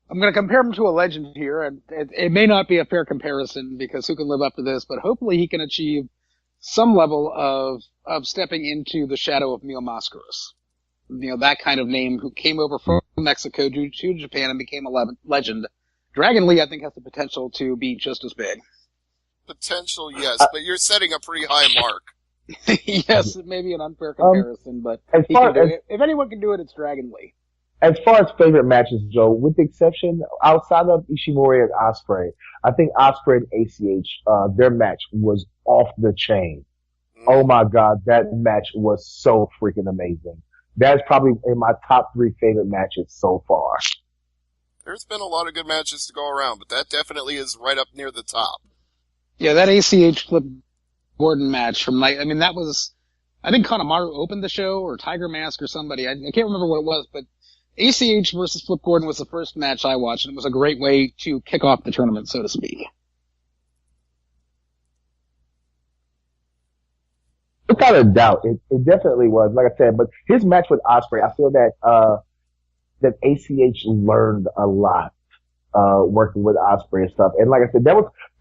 Speaker 4: I'm going to compare him to a legend here, and it may not be a fair comparison because who can live up to this, but hopefully he can achieve some level of stepping into the shadow of Mil Mascaras. That kind of name who came over from Mexico to Japan and became a legend. Dragon Lee, I think, has the potential to be just as big.
Speaker 2: Potential, yes, but you're setting a pretty high mark.
Speaker 4: Yes, it may be an unfair comparison, but he can do it. If anyone can do it, it's Dragon Lee.
Speaker 3: As far as favorite matches go, with the exception, outside of Ishimori and Ospreay, I think Ospreay and ACH, their match was off the chain. Oh my God, that match was so freaking amazing. That's probably in my top 3 favorite matches so far.
Speaker 2: There's been a lot of good matches to go around, but that definitely is right up near the top.
Speaker 4: Yeah, that ACH Flip Gordon match from night. I mean, that was, I think Kanemaru opened the show, or Tiger Mask or somebody. I can't remember what it was, but ACH versus Flip Gordon was the first match I watched, and it was a great way to kick off the tournament, so to speak.
Speaker 3: Without a doubt, it definitely was. Like I said, but his match with Ospreay, I feel that that ACH learned a lot working with Ospreay and stuff. And like I said,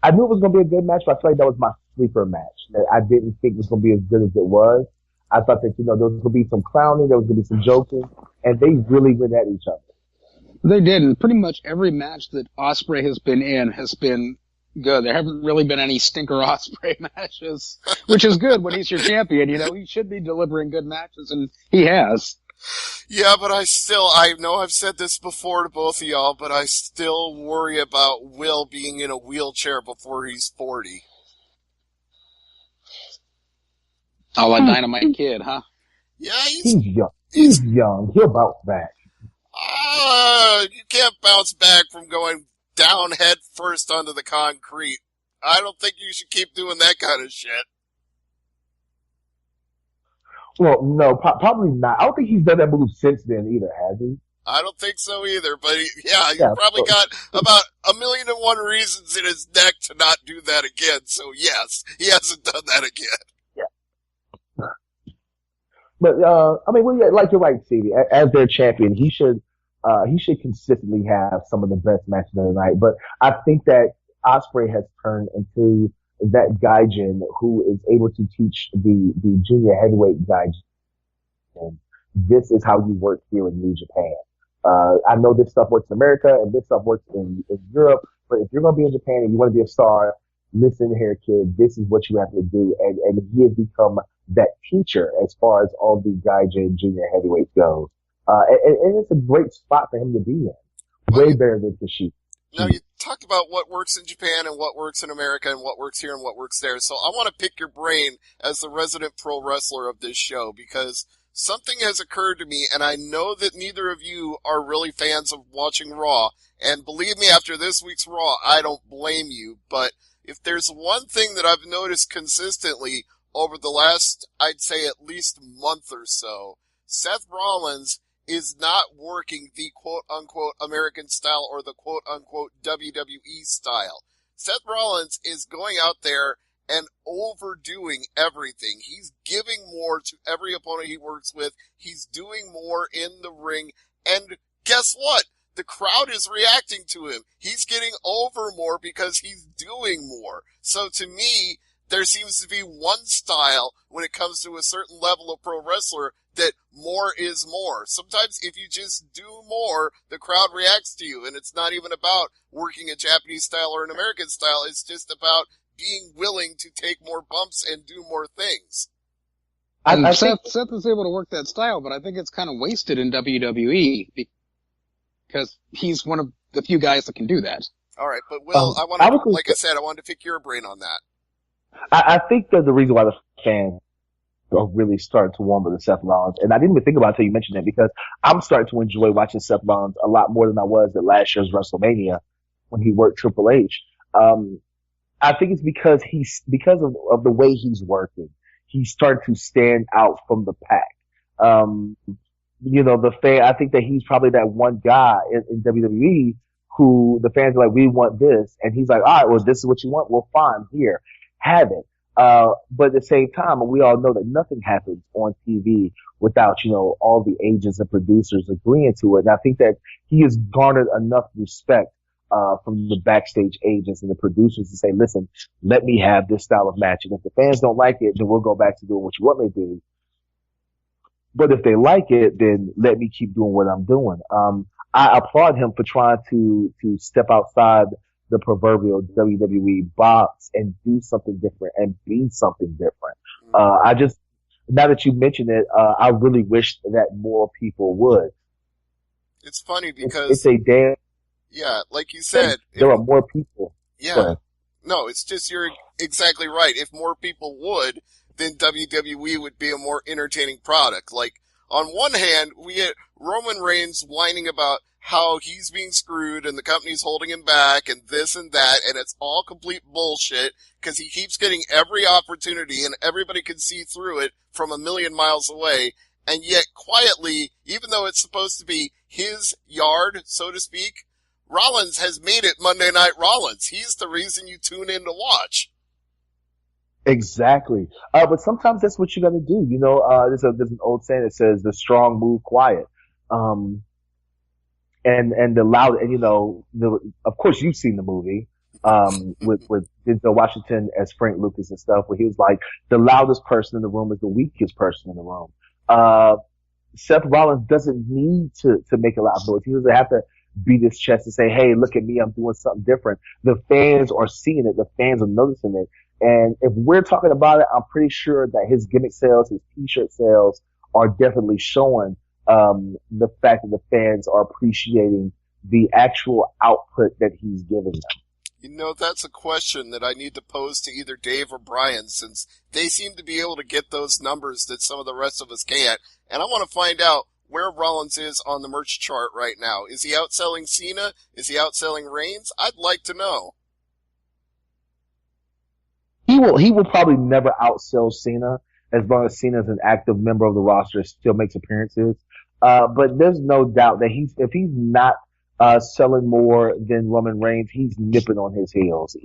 Speaker 3: I knew it was going to be a good match, but I feel like that was my sleeper match. That I didn't think was going to be as good as it was. I thought that, there was going to be some clowning, there was going to be some joking, and they really went at each other.
Speaker 4: They did, and pretty much every match that Ospreay has been in has been good. There haven't really been any stinker Ospreay matches, which is good when he's your champion. He should be delivering good matches, and he has.
Speaker 2: Yeah, but I know I've said this before to both of y'all, but I still worry about Will being in a wheelchair before he's 40.
Speaker 4: Oh, a Dynamite Kid, huh?
Speaker 2: Yeah,
Speaker 3: he's young. He's young. He'll bounce back.
Speaker 2: You can't bounce back from going down head first onto the concrete. I don't think you should keep doing that kind of shit.
Speaker 3: Well, no, probably not. I don't think he's done that move since then either, has he?
Speaker 2: I don't think so either, but he's probably got about 1,000,001 reasons in his neck to not do that again. So yes, he hasn't done that again.
Speaker 3: But, like you're right, Stevie, as their champion, he should, he should consistently have some of the best matches of the night. But I think that Ospreay has turned into that Gaijin who is able to teach the junior heavyweight Gaijin. This is how you work here in New Japan. I know this stuff works in America and this stuff works in Europe, but if you're going to be in Japan and you want to be a star, listen here, kid, this is what you have to do. And he has become that teacher as far as all the Gaijin junior heavyweights go. And it's a great spot for him to be in. Way better than Kushida.
Speaker 2: Now, you talked about what works in Japan and what works in America and what works here and what works there. So I want to pick your brain as the resident pro wrestler of this show, because something has occurred to me, and I know that neither of you are really fans of watching Raw. And believe me, after this week's Raw, I don't blame you. But if there's one thing that I've noticed consistently over the last, I'd say at least month or so, Seth Rollins is not working the quote-unquote American style or the quote-unquote WWE style. Seth Rollins is going out there and overdoing everything. He's giving more to every opponent he works with. He's doing more in the ring. And guess what? The crowd is reacting to him. He's getting over more because he's doing more. So to me, there seems to be one style when it comes to a certain level of pro wrestler that more is more. Sometimes if you just do more, the crowd reacts to you, and it's not even about working a Japanese style or an American style. It's just about being willing to take more bumps and do more things.
Speaker 4: And Seth is able to work that style, but I think it's kind of wasted in WWE because he's one of the few guys that can do that.
Speaker 2: All right, but Will, I wanted to pick your brain on that.
Speaker 3: I think that the reason why the fans are really starting to warm up to Seth Rollins, and I didn't even think about it until you mentioned it, because I'm starting to enjoy watching Seth Rollins a lot more than I was at last year's WrestleMania when he worked Triple H. I think it's because of the way he's working. He's starting to stand out from the pack. I think that he's probably that one guy in WWE who the fans are like, we want this. And he's like, all right, well, this is what you want. Well, fine, here, have it. But at the same time, we all know that nothing happens on TV without, all the agents and producers agreeing to it. And I think that he has garnered enough respect, from the backstage agents and the producers to say, listen, let me have this style of match. And if the fans don't like it, then we'll go back to doing what you want me to do. But if they like it, then let me keep doing what I'm doing. I applaud him for trying to step outside the proverbial WWE box and do something different and be something different. Now that you mention it, I really wish that more people would.
Speaker 2: It's funny because
Speaker 3: it's a damn.
Speaker 2: Yeah, like you said,
Speaker 3: there are more people.
Speaker 2: Yeah. No, it's just you're exactly right. If more people would, then WWE would be a more entertaining product. Like, on one hand, we get Roman Reigns whining about how he's being screwed and the company's holding him back and this and that, and it's all complete bullshit because he keeps getting every opportunity and everybody can see through it from a million miles away. And yet, quietly, even though it's supposed to be his yard, so to speak, Rollins has made it Monday Night Rollins. He's the reason you tune in to watch.
Speaker 3: Exactly. But sometimes that's what you gotta do. There's an old saying that says the strong move quiet. And the loud, of course you've seen the movie, with Denzel Washington as Frank Lucas and stuff, where he was like, the loudest person in the room is the weakest person in the room. Seth Rollins doesn't need to make a loud noise. He doesn't have to beat his chest and say, hey, look at me, I'm doing something different. The fans are seeing it. The fans are noticing it. And if we're talking about it, I'm pretty sure that his gimmick sales, his t-shirt sales are definitely showing the fact that the fans are appreciating the actual output that he's giving them.
Speaker 2: That's a question that I need to pose to either Dave or Brian, since they seem to be able to get those numbers that some of the rest of us can't. And I want to find out where Rollins is on the merch chart right now. Is he outselling Cena? Is he outselling Reigns? I'd like to know.
Speaker 3: He will probably never outsell Cena as long as Cena is an active member of the roster, still makes appearances. But there's no doubt that if he's not selling more than Roman Reigns, he's nipping on his heels.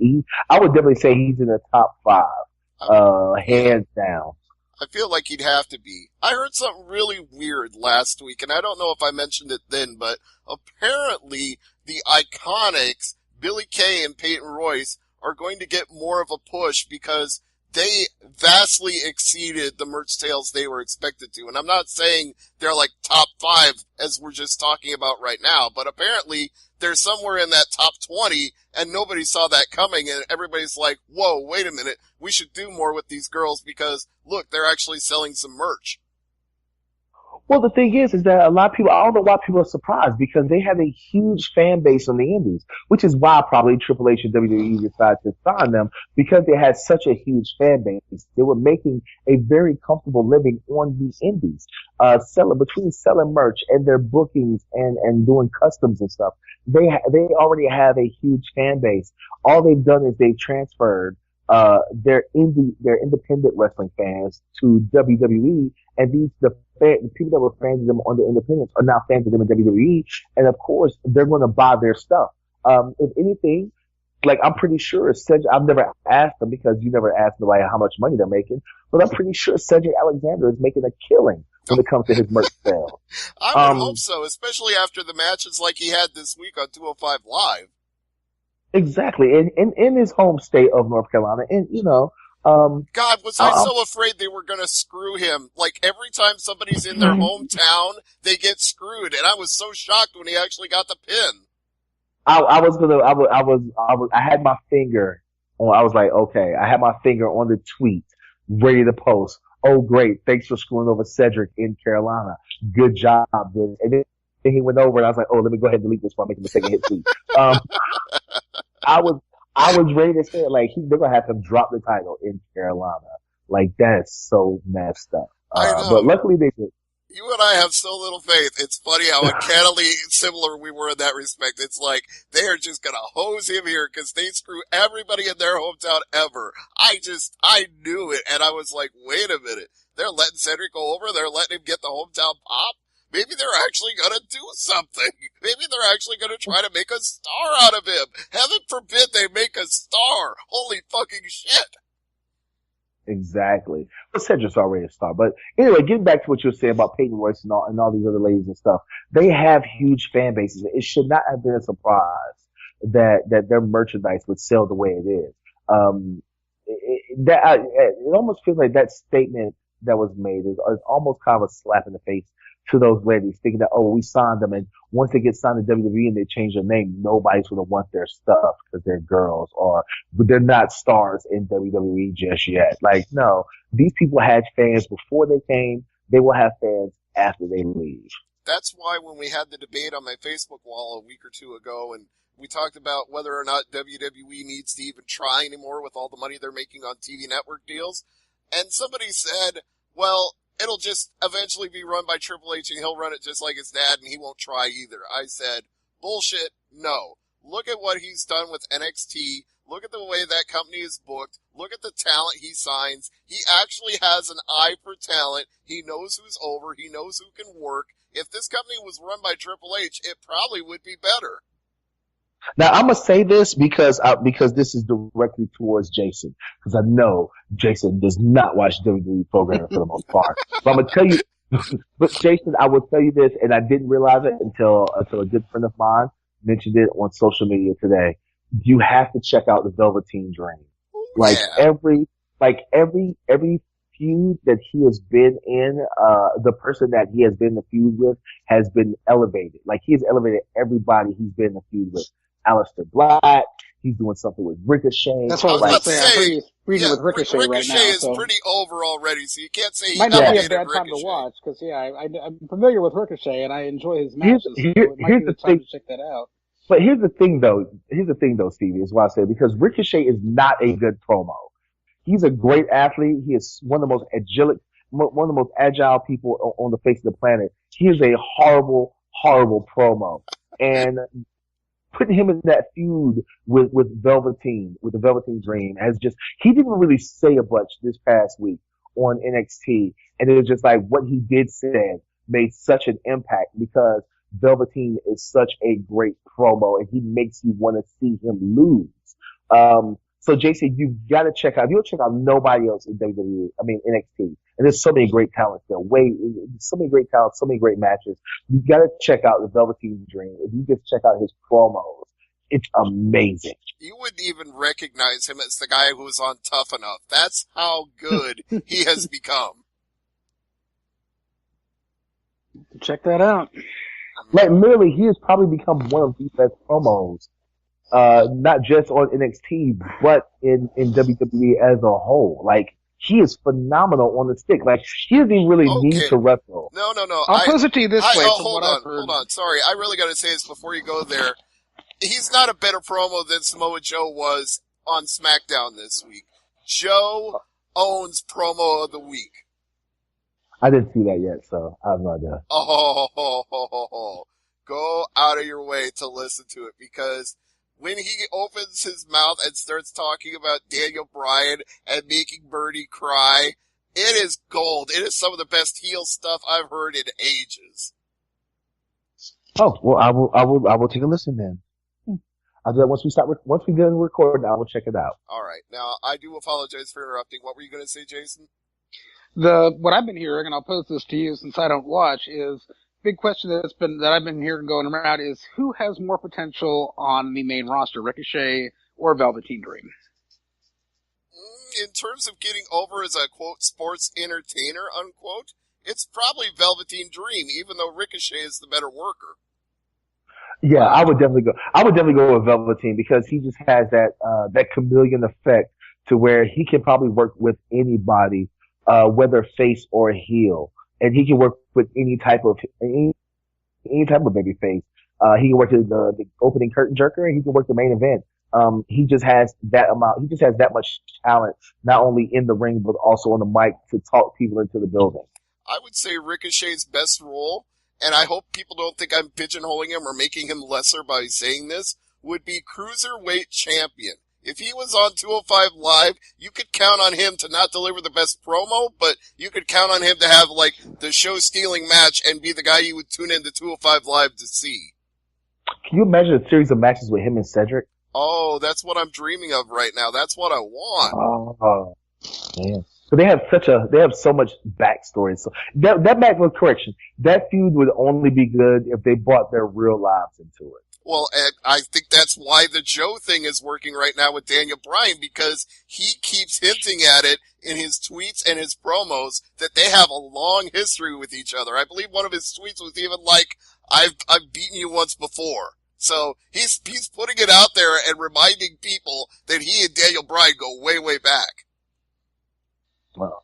Speaker 3: I would definitely say he's in the top 5, hands down.
Speaker 2: I feel like he'd have to be. I heard something really weird last week, and I don't know if I mentioned it then, but apparently the Iconics, Billy Kay and Peyton Royce, are going to get more of a push because they vastly exceeded the merch sales they were expected to. And I'm not saying they're like top 5 as we're just talking about right now, but apparently they're somewhere in that top 20 and nobody saw that coming and everybody's like, whoa, wait a minute, we should do more with these girls because look, they're actually selling some merch.
Speaker 3: Well, the thing is that a lot of people, I don't know why people are surprised because they have a huge fan base on the indies, which is why probably Triple H and WWE decided to sign them because they had such a huge fan base. They were making a very comfortable living on the indies, between selling merch and their bookings and doing customs and stuff. They already have a huge fan base. All they've done is they've transferred their independent wrestling fans to WWE, and the people that were fans of them on the independents are now fans of them in WWE, and of course they're going to buy their stuff. If anything, like I'm pretty sure I've never asked them because you never asked nobody how much money they're making, but I'm pretty sure Cedric Alexander is making a killing when it comes to his merch sales.
Speaker 2: I would hope so, especially after the matches like he had this week on 205 Live.
Speaker 3: Exactly, in his home state of North Carolina, and
Speaker 2: God, was I so afraid they were gonna screw him. Like, every time somebody's in their hometown, they get screwed, and I was so shocked when he actually got the pin.
Speaker 3: I had my finger on, I was like, okay, I had my finger on the tweet, ready to post. Oh, great, thanks for screwing over Cedric in Carolina. Good job, dude. And then he went over, and I was like, oh, let me go ahead and delete this before I make a mistake and hit tweet. I was ready to say it, like, they're gonna have to drop the title in Carolina. Like, that's so messed up.
Speaker 2: I know.
Speaker 3: But luckily they did.
Speaker 2: You and I have so little faith. It's funny how uncannily similar we were in that respect. It's like, they are just gonna hose him here because they screw everybody in their hometown ever. I knew it, and I was like, wait a minute. They're letting Cedric go over, they're letting him get the hometown pop? Maybe they're actually gonna do something. Maybe they're actually gonna try to make a star out of him. Heaven forbid they make a star. Holy fucking shit.
Speaker 3: Exactly. But Cedric's already a star. But anyway, getting back to what you were saying about Peyton Royce and all these other ladies and stuff, they have huge fan bases. It should not have been a surprise that their merchandise would sell the way it is. It almost feels like that statement that was made is almost kind of a slap in the face to those ladies, thinking that, oh, we signed them, and once they get signed to WWE and they change their name, nobody's going to want their stuff because they're girls, but they're not stars in WWE just yet. Like, no, these people had fans before they came. They will have fans after they leave.
Speaker 2: That's why when we had the debate on my Facebook wall a week or two ago, and we talked about whether or not WWE needs to even try anymore with all the money they're making on TV network deals, and somebody said, well, it'll just eventually be run by Triple H and he'll run it just like his dad and he won't try either. I said, bullshit, no. Look at what he's done with NXT. Look at the way that company is booked. Look at the talent he signs. He actually has an eye for talent. He knows who's over. He knows who can work. If this company was run by Triple H, it probably would be better.
Speaker 3: Now I'm gonna say this because this is directly towards Jason, because I know Jason does not watch WWE programming for the most part. But I'm gonna tell you, but Jason, I will tell you this, and I didn't realize it until a good friend of mine mentioned it on social media today. You have to check out the Velveteen Dream. Like every feud that he has been in, the person that he has been in the feud with has been elevated. Like, he has elevated everybody he's been in the feud with. Aleister Black, he's doing something with Ricochet.
Speaker 4: That's what I was about to say. I'm pretty reading with Ricochet right now.
Speaker 2: Ricochet is pretty over already, so you can't say he
Speaker 4: might not be a bad
Speaker 2: Ricochet.
Speaker 4: time to watch, because I'm familiar with Ricochet and I enjoy his matches. So it might be the time to check that out.
Speaker 3: But here's the thing though, Stevie, is what I say, because Ricochet is not a good promo. He's a great athlete. He is one of the most agile people on the face of the planet. He is a horrible, horrible promo. And putting him in that feud with the Velveteen Dream he didn't really say a bunch this past week on NXT. And it was just like what he did say made such an impact because Velveteen is such a great promo and he makes you want to see him lose. So Jason, you gotta check out, if you don't check out nobody else in WWE, I mean NXT. And there's so many great talents there. So many great talents, so many great matches. You gotta check out the Velveteen Dream. If you just check out his promos, it's amazing.
Speaker 2: You wouldn't even recognize him as the guy who was on Tough Enough. That's how good he has become.
Speaker 4: Check that out.
Speaker 3: Like literally, he has probably become one of the best promos, not just on NXT, but in WWE as a whole. Like, he is phenomenal on the stick. Like, he doesn't even really need to wrestle.
Speaker 2: No.
Speaker 4: I'll pose it to you this way.
Speaker 2: Hold on. Sorry, I really got to say this before you go there. He's not a better promo than Samoa Joe was on SmackDown this week. Joe owns promo of the week.
Speaker 3: I didn't see that yet, so I have no idea.
Speaker 2: Go out of your way to listen to it, because when he opens his mouth and starts talking about Daniel Bryan and making Bernie cry, it is gold. It is some of the best heel stuff I've heard in ages.
Speaker 3: Oh, well, I will take a listen then. I'll do that once we get in recording, I will check it out.
Speaker 2: All right. Now, I do apologize for interrupting. What were you going to say, Jason?
Speaker 4: What I've been hearing, and I'll pose this to you since I don't watch, is big question that I've been hearing going around is who has more potential on the main roster, Ricochet or Velveteen Dream?
Speaker 2: In terms of getting over as a quote sports entertainer unquote, it's probably Velveteen Dream, even though Ricochet is the better worker.
Speaker 3: Yeah, I would definitely go with Velveteen, because he just has that chameleon effect to where he can probably work with anybody, whether face or heel, and he can work with any type of baby face. He can work the opening curtain jerker, and he can work the main event. He just has that much talent, not only in the ring, but also on the mic to talk people into the building.
Speaker 2: I would say Ricochet's best role, and I hope people don't think I'm pigeonholing him or making him lesser by saying this, would be Cruiserweight Champion. If he was on 205 Live, you could count on him to not deliver the best promo, but you could count on him to have, like, the show-stealing match and be the guy you would tune into 205 Live to see.
Speaker 3: Can you imagine a series of matches with him and Cedric?
Speaker 2: Oh, that's what I'm dreaming of right now. That's what I want.
Speaker 3: Oh, man. So they have so much backstory. So that match was correction. That feud would only be good if they brought their real lives into it.
Speaker 2: Well, and I think that's why the Joe thing is working right now with Daniel Bryan, because he keeps hinting at it in his tweets and his promos that they have a long history with each other. I believe one of his tweets was even like, I've beaten you once before. So he's putting it out there and reminding people that he and Daniel Bryan go way, way back.
Speaker 3: Well,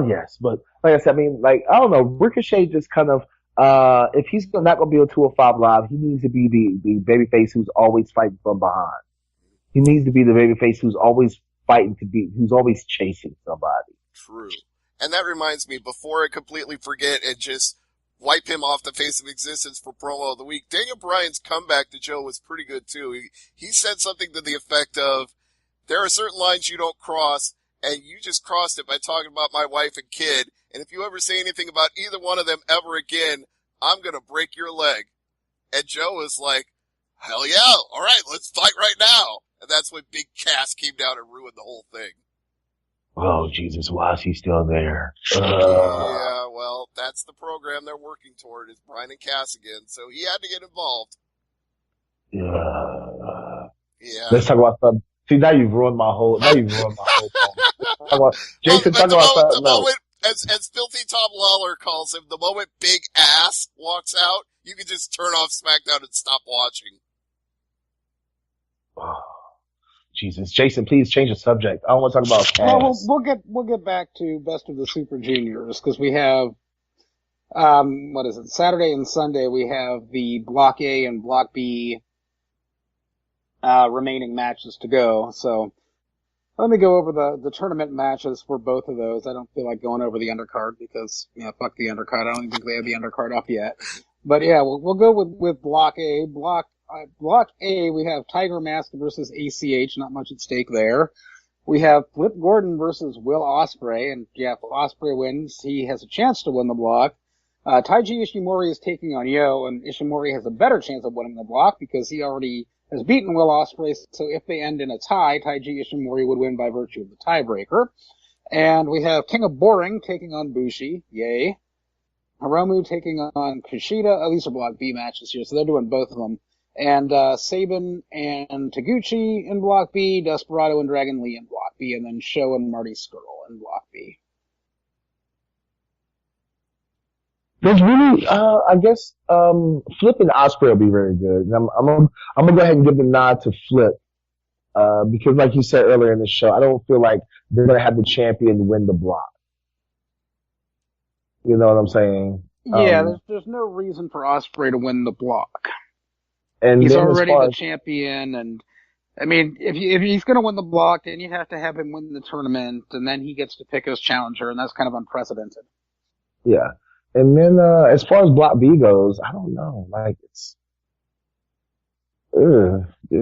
Speaker 3: yes, but like I said, I mean, like, I don't know, Ricochet just kind of, if he's not going to be on 205 Live, he needs to be the babyface who's always fighting from behind. He needs to be the babyface who's always who's always chasing somebody.
Speaker 2: True. And that reminds me, before I completely forget and just wipe him off the face of existence for promo of the week, Daniel Bryan's comeback to Joe was pretty good too. He said something to the effect of, there are certain lines you don't cross, and you just crossed it by talking about my wife and kid, and if you ever say anything about either one of them ever again, I'm gonna break your leg. And Joe is like, hell yeah, alright, let's fight right now. And that's when Big Cass came down and ruined the whole thing.
Speaker 3: Oh, Jesus, why is he still there?
Speaker 2: Yeah, well, that's the program they're working toward, is Bryan and Cass again, so he had to get involved. Yeah.
Speaker 3: Let's talk about something. See, now you've ruined my whole Jason, talk about something else.
Speaker 2: As Filthy Tom Lawler calls him, the moment Big Ass walks out, you can just turn off SmackDown and stop watching.
Speaker 3: Oh, Jesus, Jason, please change the subject. I don't want to talk about Cass.
Speaker 4: Well, we'll get back to Best of the Super Juniors, because we have, Saturday and Sunday we have the Block A and Block B remaining matches to go. So let me go over the tournament matches for both of those. I don't feel like going over the undercard because, fuck the undercard. I don't even think they have the undercard up yet. But yeah, we'll go with Block A. Block A, we have Tiger Mask versus ACH. Not much at stake there. We have Flip Gordon versus Will Ospreay. And yeah, if Ospreay wins, he has a chance to win the block. Taiji Ishimori is taking on Yo, and Ishimori has a better chance of winning the block because he already has beaten Will Ospreay, so if they end in a tie, Taiji Ishimori would win by virtue of the tiebreaker. And we have King of Boring taking on Bushi. Yay. Hiromu taking on Kushida. Oh, these are Block B matches here, so they're doing both of them. And Sabin and Taguchi in Block B, Desperado and Dragon Lee in Block B, and then Sho and Marty Scurll in Block B.
Speaker 3: There's really, I guess, Flip and Osprey will be very good. And I'm gonna go ahead and give the nod to Flip, because like you said earlier in the show, I don't feel like they're gonna have the champion win the block. You know what I'm saying?
Speaker 4: Yeah, there's no reason for Osprey to win the block.
Speaker 3: And
Speaker 4: he's already the champion, and I mean, if he's gonna win the block, then you have to have him win the tournament, and then he gets to pick his challenger, and that's kind of unprecedented.
Speaker 3: Yeah. And then, as far as Block B goes, I don't know. Like, it's,
Speaker 2: Block B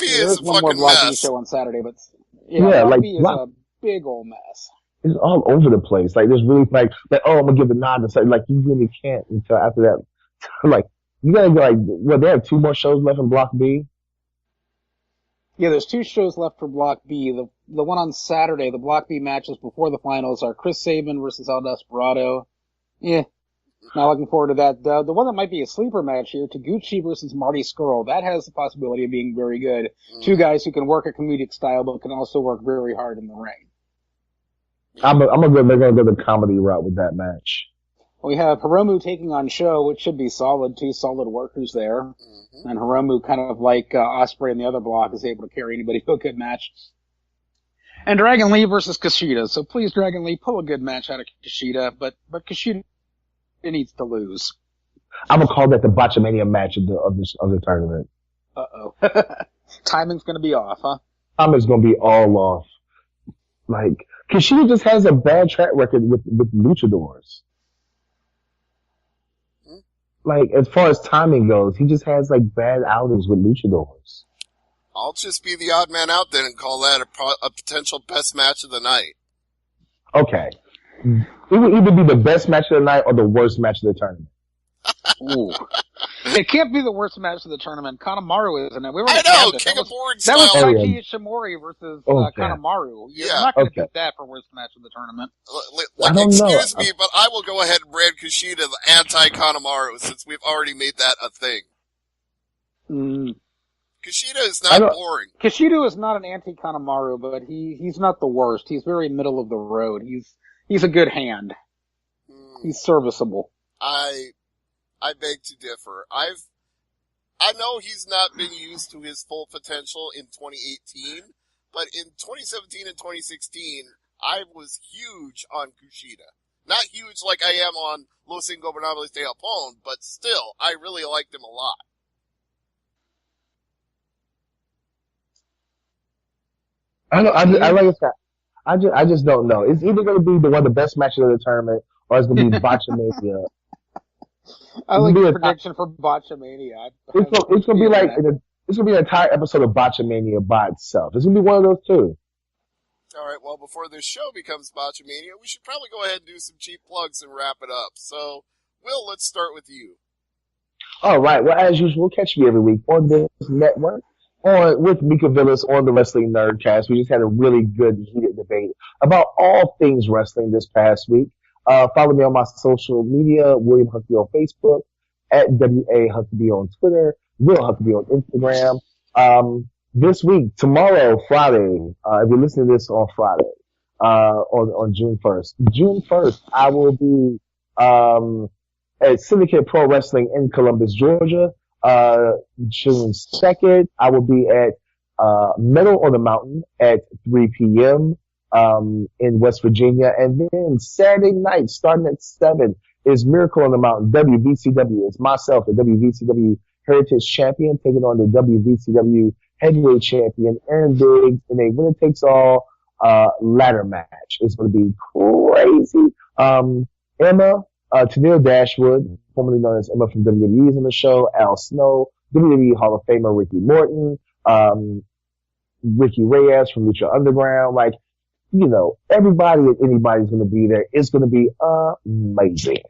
Speaker 2: is a
Speaker 4: one more
Speaker 2: fucking
Speaker 4: Block B
Speaker 2: mess.
Speaker 4: show on Saturday, but
Speaker 3: yeah,
Speaker 4: Block
Speaker 3: like,
Speaker 4: B is a big old mess.
Speaker 3: It's all over the place. Like, there's really, like, oh, I'm gonna give the nod to something. Like, you really can't until after that. Like, you gotta go, like, well, they have 2 more shows left in Block B.
Speaker 4: Yeah, there's 2 shows left for Block B. The one on Saturday, the Block B matches before the finals are Chris Sabin versus El Desperado. Yeah, not looking forward to that. The one that might be a sleeper match here, Taguchi versus Marty Scurll, that has the possibility of being very good. 2 guys who can work a comedic style, but can also work very hard in the ring.
Speaker 3: They're gonna go the comedy route with that match.
Speaker 4: We have Hiromu taking on Sho, which should be solid. 2 solid workers there. Mm-hmm. And Hiromu, kind of like Ospreay in the other block, is able to carry anybody to a good match. And Dragon Lee versus Kushida. So please, Dragon Lee, pull a good match out of Kushida, but Kushida needs to lose.
Speaker 3: I'm gonna call that the Botchamania match of the tournament.
Speaker 4: Uh-oh. Timing's gonna be off, huh?
Speaker 3: Timing's gonna be all off. Like, Kushida just has a bad track record with luchadors. Like, as far as timing goes, he just has, like, bad outings with luchadors.
Speaker 2: I'll just be the odd man out then and call that a potential best match of the night.
Speaker 3: Okay. It would either be the best match of the night or the worst match of the tournament.
Speaker 4: Ooh. It can't be the worst match of the tournament. Kanemaru isn't it?
Speaker 2: I know, King of Boring
Speaker 4: That was
Speaker 2: style.
Speaker 4: Taiji Ishimori versus Kanemaru. You're not going to beat that for worst match of the tournament.
Speaker 2: Excuse me, but I will go ahead and brand Kushida the anti-Kanemaru since we've already made that a thing. Kushida is not boring.
Speaker 4: Kushida is not an anti-Kanemaru, but he's not the worst. He's very middle of the road. He's a good hand. He's serviceable.
Speaker 2: I beg to differ. I know he's not been used to his full potential in 2018, but in 2017 and 2016, I was huge on Kushida. Not huge like I am on Los Ingobernables de Japón, but still, I really liked him a lot.
Speaker 3: I just don't know. It's either going to be one of the best matches of the tournament, or it's going to be Botchamania.
Speaker 4: I like the prediction for Botchamania.
Speaker 3: It's going to be like it's going to be an entire episode of Botchamania by itself. It's going to be one of those 2.
Speaker 2: All right. Well, before this show becomes Botchamania, we should probably go ahead and do some cheap plugs and wrap it up. So, Will, let's start with you.
Speaker 3: All right. Well, as usual, catch me every week on this network. With Mika Villas on the Wrestling Nerdcast. We just had a really good, heated debate about all things wrestling this past week. Follow me on my social media, William Huckabee on Facebook, at W.A. Huckabee on Twitter, Will Huckabee on Instagram. This week, tomorrow, Friday, if you're listening to this on Friday, on June 1st, I will be, at Syndicate Pro Wrestling in Columbus, Georgia. June 2nd, I will be at, Metal on the Mountain at 3 p.m., in West Virginia. And then Saturday night, starting at 7, is Miracle on the Mountain, WVCW. It's myself, the WVCW Heritage Champion, taking on the WVCW Heavyweight Champion, Aaron Biggs, in a winner-takes-all, ladder match. It's going to be crazy. Emma, Tennille Dashwood, formerly known as Emma from WWE, is on the show. Al Snow, WWE Hall of Famer Ricky Morton, Ricky Reyes from Lucha Underground. Like, you know, everybody and anybody's going to be there. It's going to be amazing.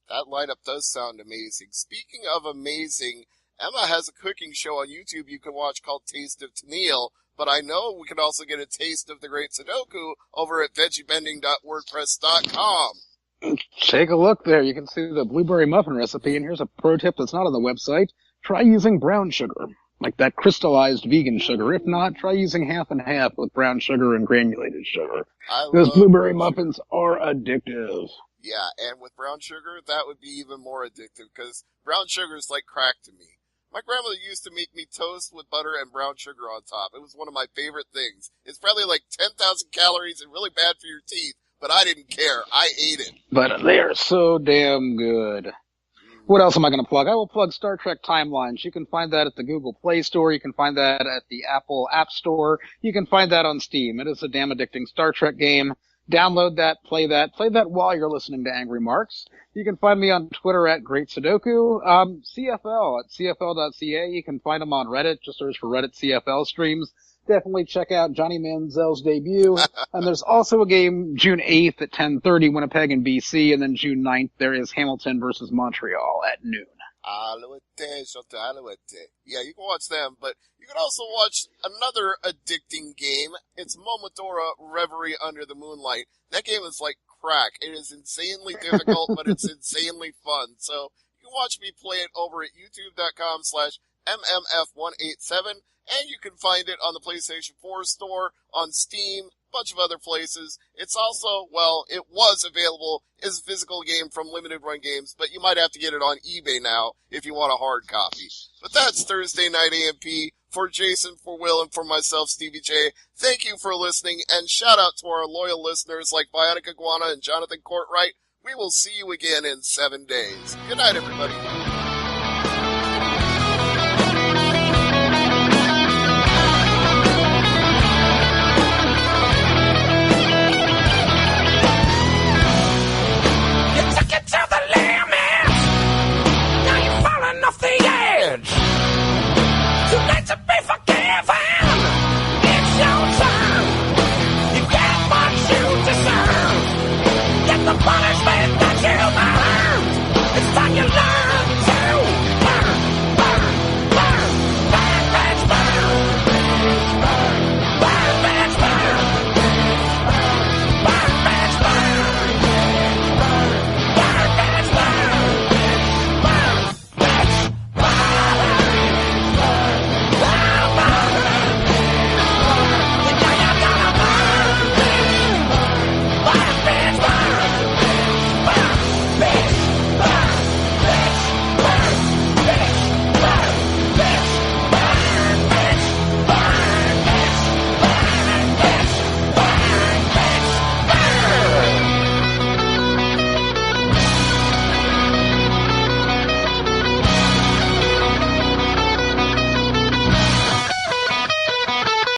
Speaker 2: That lineup does sound amazing. Speaking of amazing, Emma has a cooking show on YouTube you can watch called Taste of Tennille, but I know we can also get a taste of the Great Sudoku over at veggiebending.wordpress.com.
Speaker 4: Take a look there. You can see the blueberry muffin recipe, and here's a pro tip that's not on the website. Try using brown sugar, like that crystallized vegan sugar. If not, try using half and half with brown sugar and granulated sugar. Those blueberry muffins are addictive.
Speaker 2: Yeah, and with brown sugar, that would be even more addictive, because brown sugar is like crack to me. My grandmother used to make me toast with butter and brown sugar on top. It was one of my favorite things. It's probably like 10,000 calories and really bad for your teeth, but I didn't care. I ate it.
Speaker 4: But they are so damn good. What else am I going to plug? I will plug Star Trek Timelines. You can find that at the Google Play Store. You can find that at the Apple App Store. You can find that on Steam. It is a damn addicting Star Trek game. Download that, play that while you're listening to Angry Marks. You can find me on Twitter at Great Sudoku. CFL at CFL.ca. You can find them on Reddit. Just search for Reddit CFL streams. Definitely check out Johnny Manziel's debut. And there's also a game June 8th at 10:30, Winnipeg and BC. And then June 9th, there is Hamilton versus Montreal at noon.
Speaker 2: Yeah, you can watch them, but you can also watch another addicting game. It's Momodora Reverie Under the Moonlight. That game is like crack. It is insanely difficult, but it's insanely fun. So you can watch me play it over at youtube.com/MMF187, and you can find it on the PlayStation 4 store, on Steam, bunch of other places. It's also, well, it was available as a physical game from Limited Run Games, but you might have to get it on eBay now if you want a hard copy. But that's Thursday Night AMP. For Jason, for Will, and for myself, Stevie J, thank you for listening, and shout out to our loyal listeners like Bionic Iguana and Jonathan Courtwright. We will see you again in 7 days. Good night, everybody.